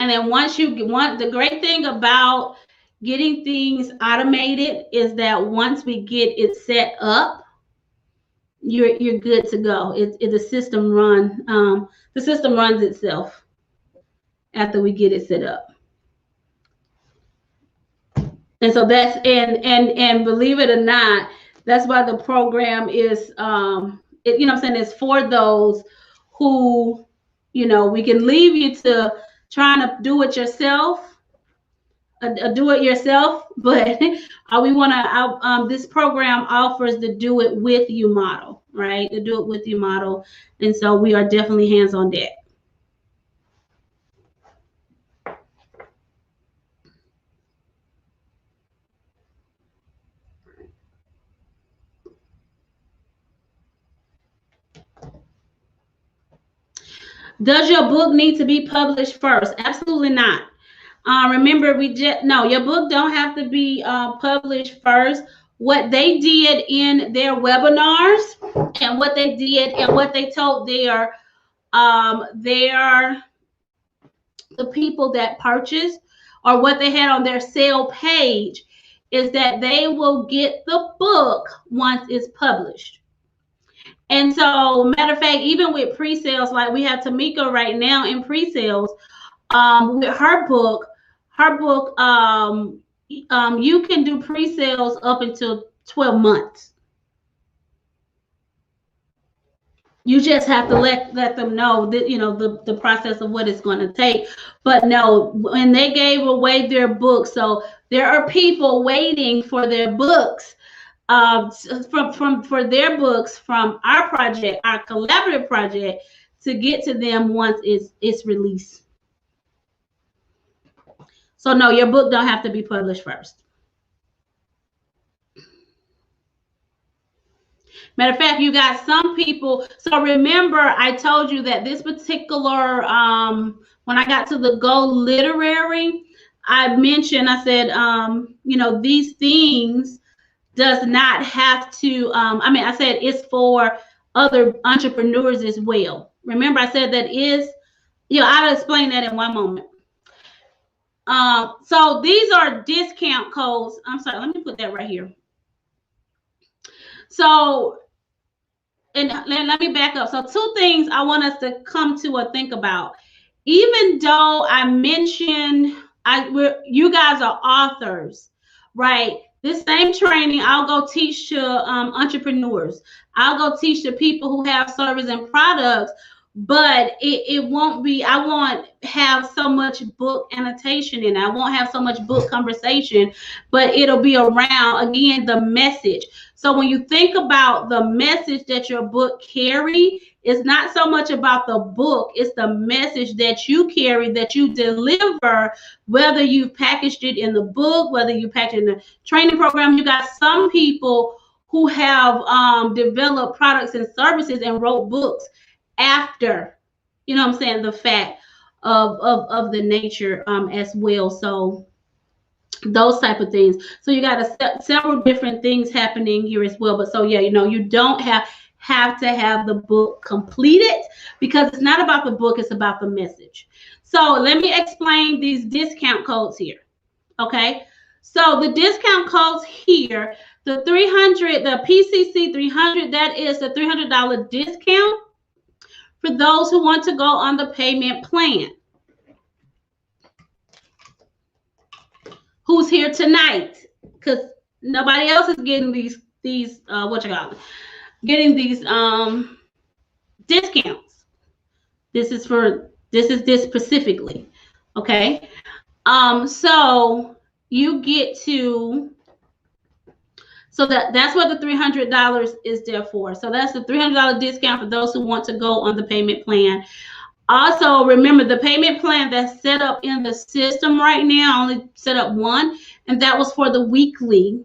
[SPEAKER 1] and then once you want, the great thing about getting things automated is that once we get it set up, you're good to go. The system runs itself after we get it set up. And so that's and believe it or not, that's why the program is you know what I'm saying, it's for those who, we can leave you to trying to do it yourself, but we want to this program offers the do it with you model, right? The do it with you model. And so we are definitely hands on deck. Does your book need to be published first? Absolutely not. Remember, your book don't have to be published first. What they did in their webinars and what they did and what they told their the people that purchased, or what they had on their sale page, is that they will get the book once it's published. And so, matter of fact, even with pre-sales, like we have Tamika right now in pre-sales, with her book, you can do pre-sales up until 12 months. You just have to let them know that, the process of what it's going to take. But no, when they gave away their books, so there are people waiting for their books, for their books from our project, our collaborative project, to get to them once it's released. So no, your book don't have to be published first. Matter of fact, you got some people. So remember, I told you that this particular, when I got to the Go Literary, I said, these things does not have to, I said it's for other entrepreneurs as well. Remember, I said that is, I'll explain that in one moment. So these are discount codes. I'm sorry, let me put that right here. So, and let me back up. So two things I want us to come to or think about even though I mentioned you guys are authors, right? This same training I'll go teach to entrepreneurs. I'll go teach to people who have service and products, but it won't be, I won't have so much book annotation in it. I won't have so much book conversation, but it'll be around, again, the message. So when you think about the message that your book carry, it's not so much about the book, it's the message that you carry, that you deliver, whether you packaged it in the book, whether you packaged it in the training program. You got some people who have developed products and services and wrote books after, you know what I'm saying, the fact of the nature as well. So those type of things. So you got several different things happening here as well. But so yeah, you don't have to have the book completed, because it's not about the book, it's about the message. So let me explain these discount codes here. Okay, so the discount codes here, the 300, the PCC 300, that is the $300 discount for those who want to go on the payment plan. Who's here tonight? Because nobody else is getting these what you call it, getting these discounts. This is this specifically. Okay. So you get to, so that's what the $300 is there for. So that's the $300 discount for those who want to go on the payment plan. Also, remember, the payment plan that's set up in the system right now, I only set up one, and that was for the weekly.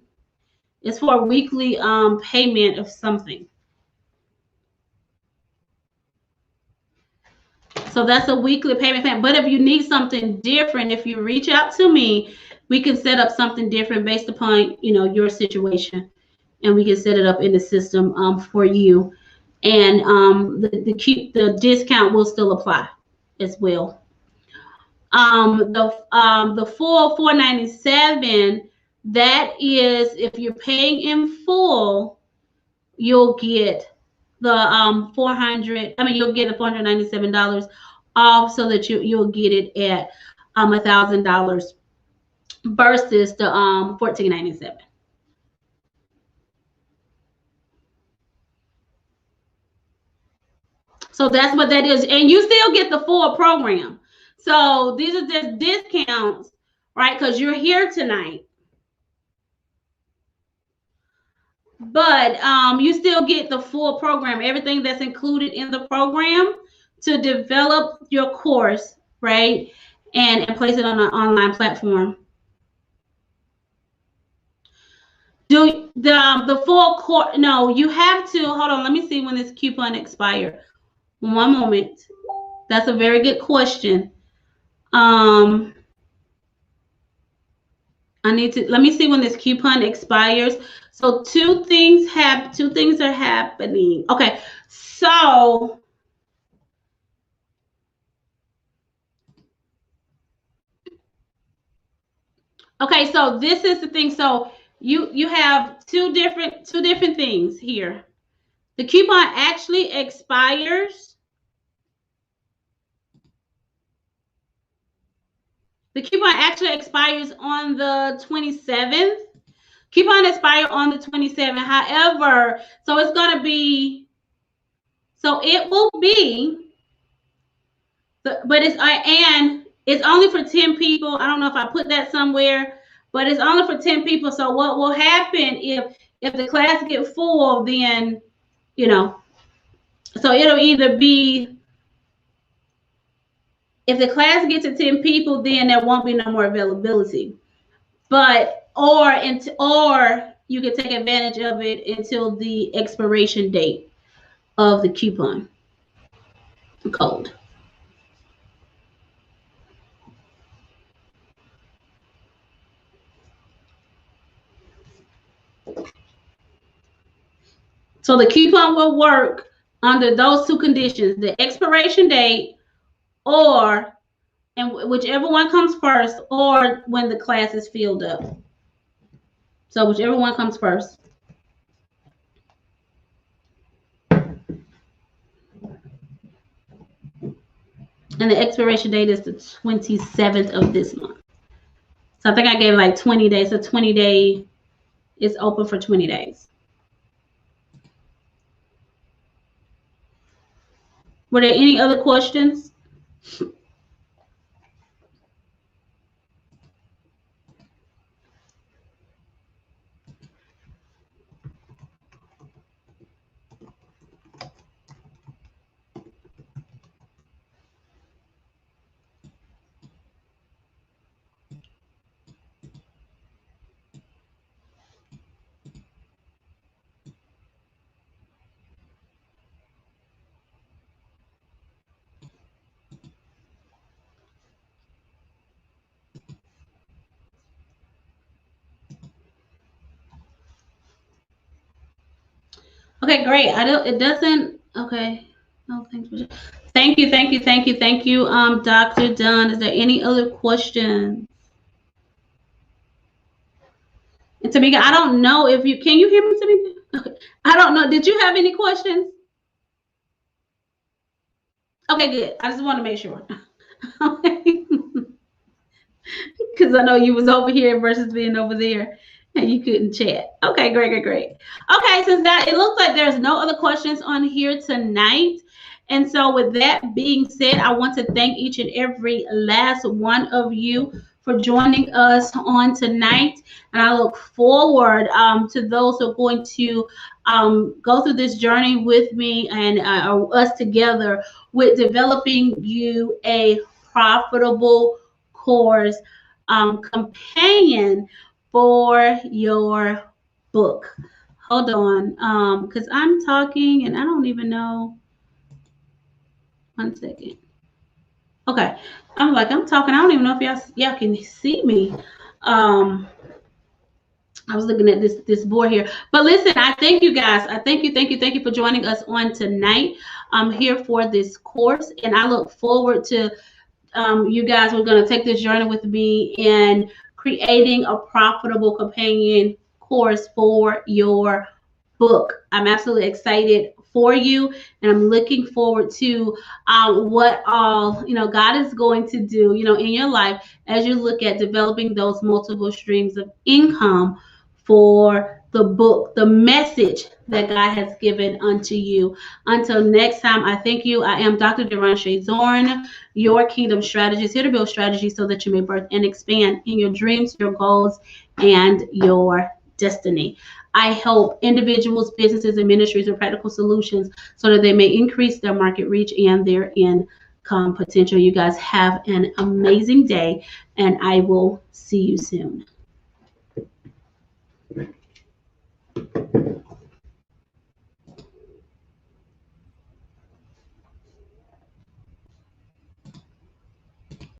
[SPEAKER 1] It's for a weekly payment of something. So that's a weekly payment plan. But if you need something different, if you reach out to me, we can set up something different based upon, your situation, and we can set it up in the system for you. And the discount will still apply as well. The full $497, that is, if you're paying in full, you'll get the 400. I mean, you'll get the $497 off, so that you'll get it at $1,000 versus the $1,497. So that's what that is, and you still get the full program. So these are just discounts, right? Because you're here tonight. But you still get the full program, everything that's included in the program to develop your course, right? And place it on an online platform. Do the full course? No, you have to, hold on, let me see when this coupon expired. One moment. That's a very good question. Let me see when this coupon expires. So two things are happening. Okay, so this is the thing. So you have two different things here. The coupon actually expires. The coupon actually expires on the 27th. Coupon expire on the 27th. However, so it's going to be, so it will be, but it's only for 10 people. I don't know if I put that somewhere, but it's only for 10 people. So what will happen if the class get full, then, so it'll either be, if the class gets to 10 people, then there won't be no more availability. But, or you can take advantage of it until the expiration date of the coupon code. So the coupon will work under those two conditions, the expiration date, and whichever one comes first, or when the class is filled up. So whichever one comes first. And the expiration date is the 27th of this month. So I think I gave like 20 days. So 20-day is open for 20 days. Were there any other questions? Okay, great. I don't. It doesn't. Okay. No, thanks. Thank you. Thank you. Thank you. Thank you. Dr. Dunn. Is there any other questions? And Tamika, I don't know if you can. You hear me, Tamika? Okay. I don't know. Did you have any questions? Okay, good. I just want to make sure. Okay. Because I know you was over here versus being over there and you couldn't chat. Okay, great, great, great. Okay, since that it looks like there's no other questions on here tonight. And so with that being said, I want to thank each and every last one of you for joining us on tonight. And I look forward to those who are going to go through this journey with me and us together with developing you a profitable course companion for your book. Hold on, because I'm talking and I don't even know. 1 second. Okay, I'm talking. I don't even know if y'all can see me. I was looking at this board here, but listen, I thank you guys. I thank you for joining us on tonight. I'm here for this course, and I look forward to you guys are going to take this journey with me in creating a profitable companion course for your book. I'm absolutely excited for you, and I'm looking forward to what all God is going to do in your life as you look at developing those multiple streams of income for the book, the message that God has given unto you. Until next time, I thank you. I am Dr. Deranche Zorn, your kingdom strategist, here to build strategies so that you may birth and expand in your dreams, your goals, and your destiny. I help individuals, businesses, and ministries with practical solutions so that they may increase their market reach and their income potential. You guys have an amazing day, and I will see you soon.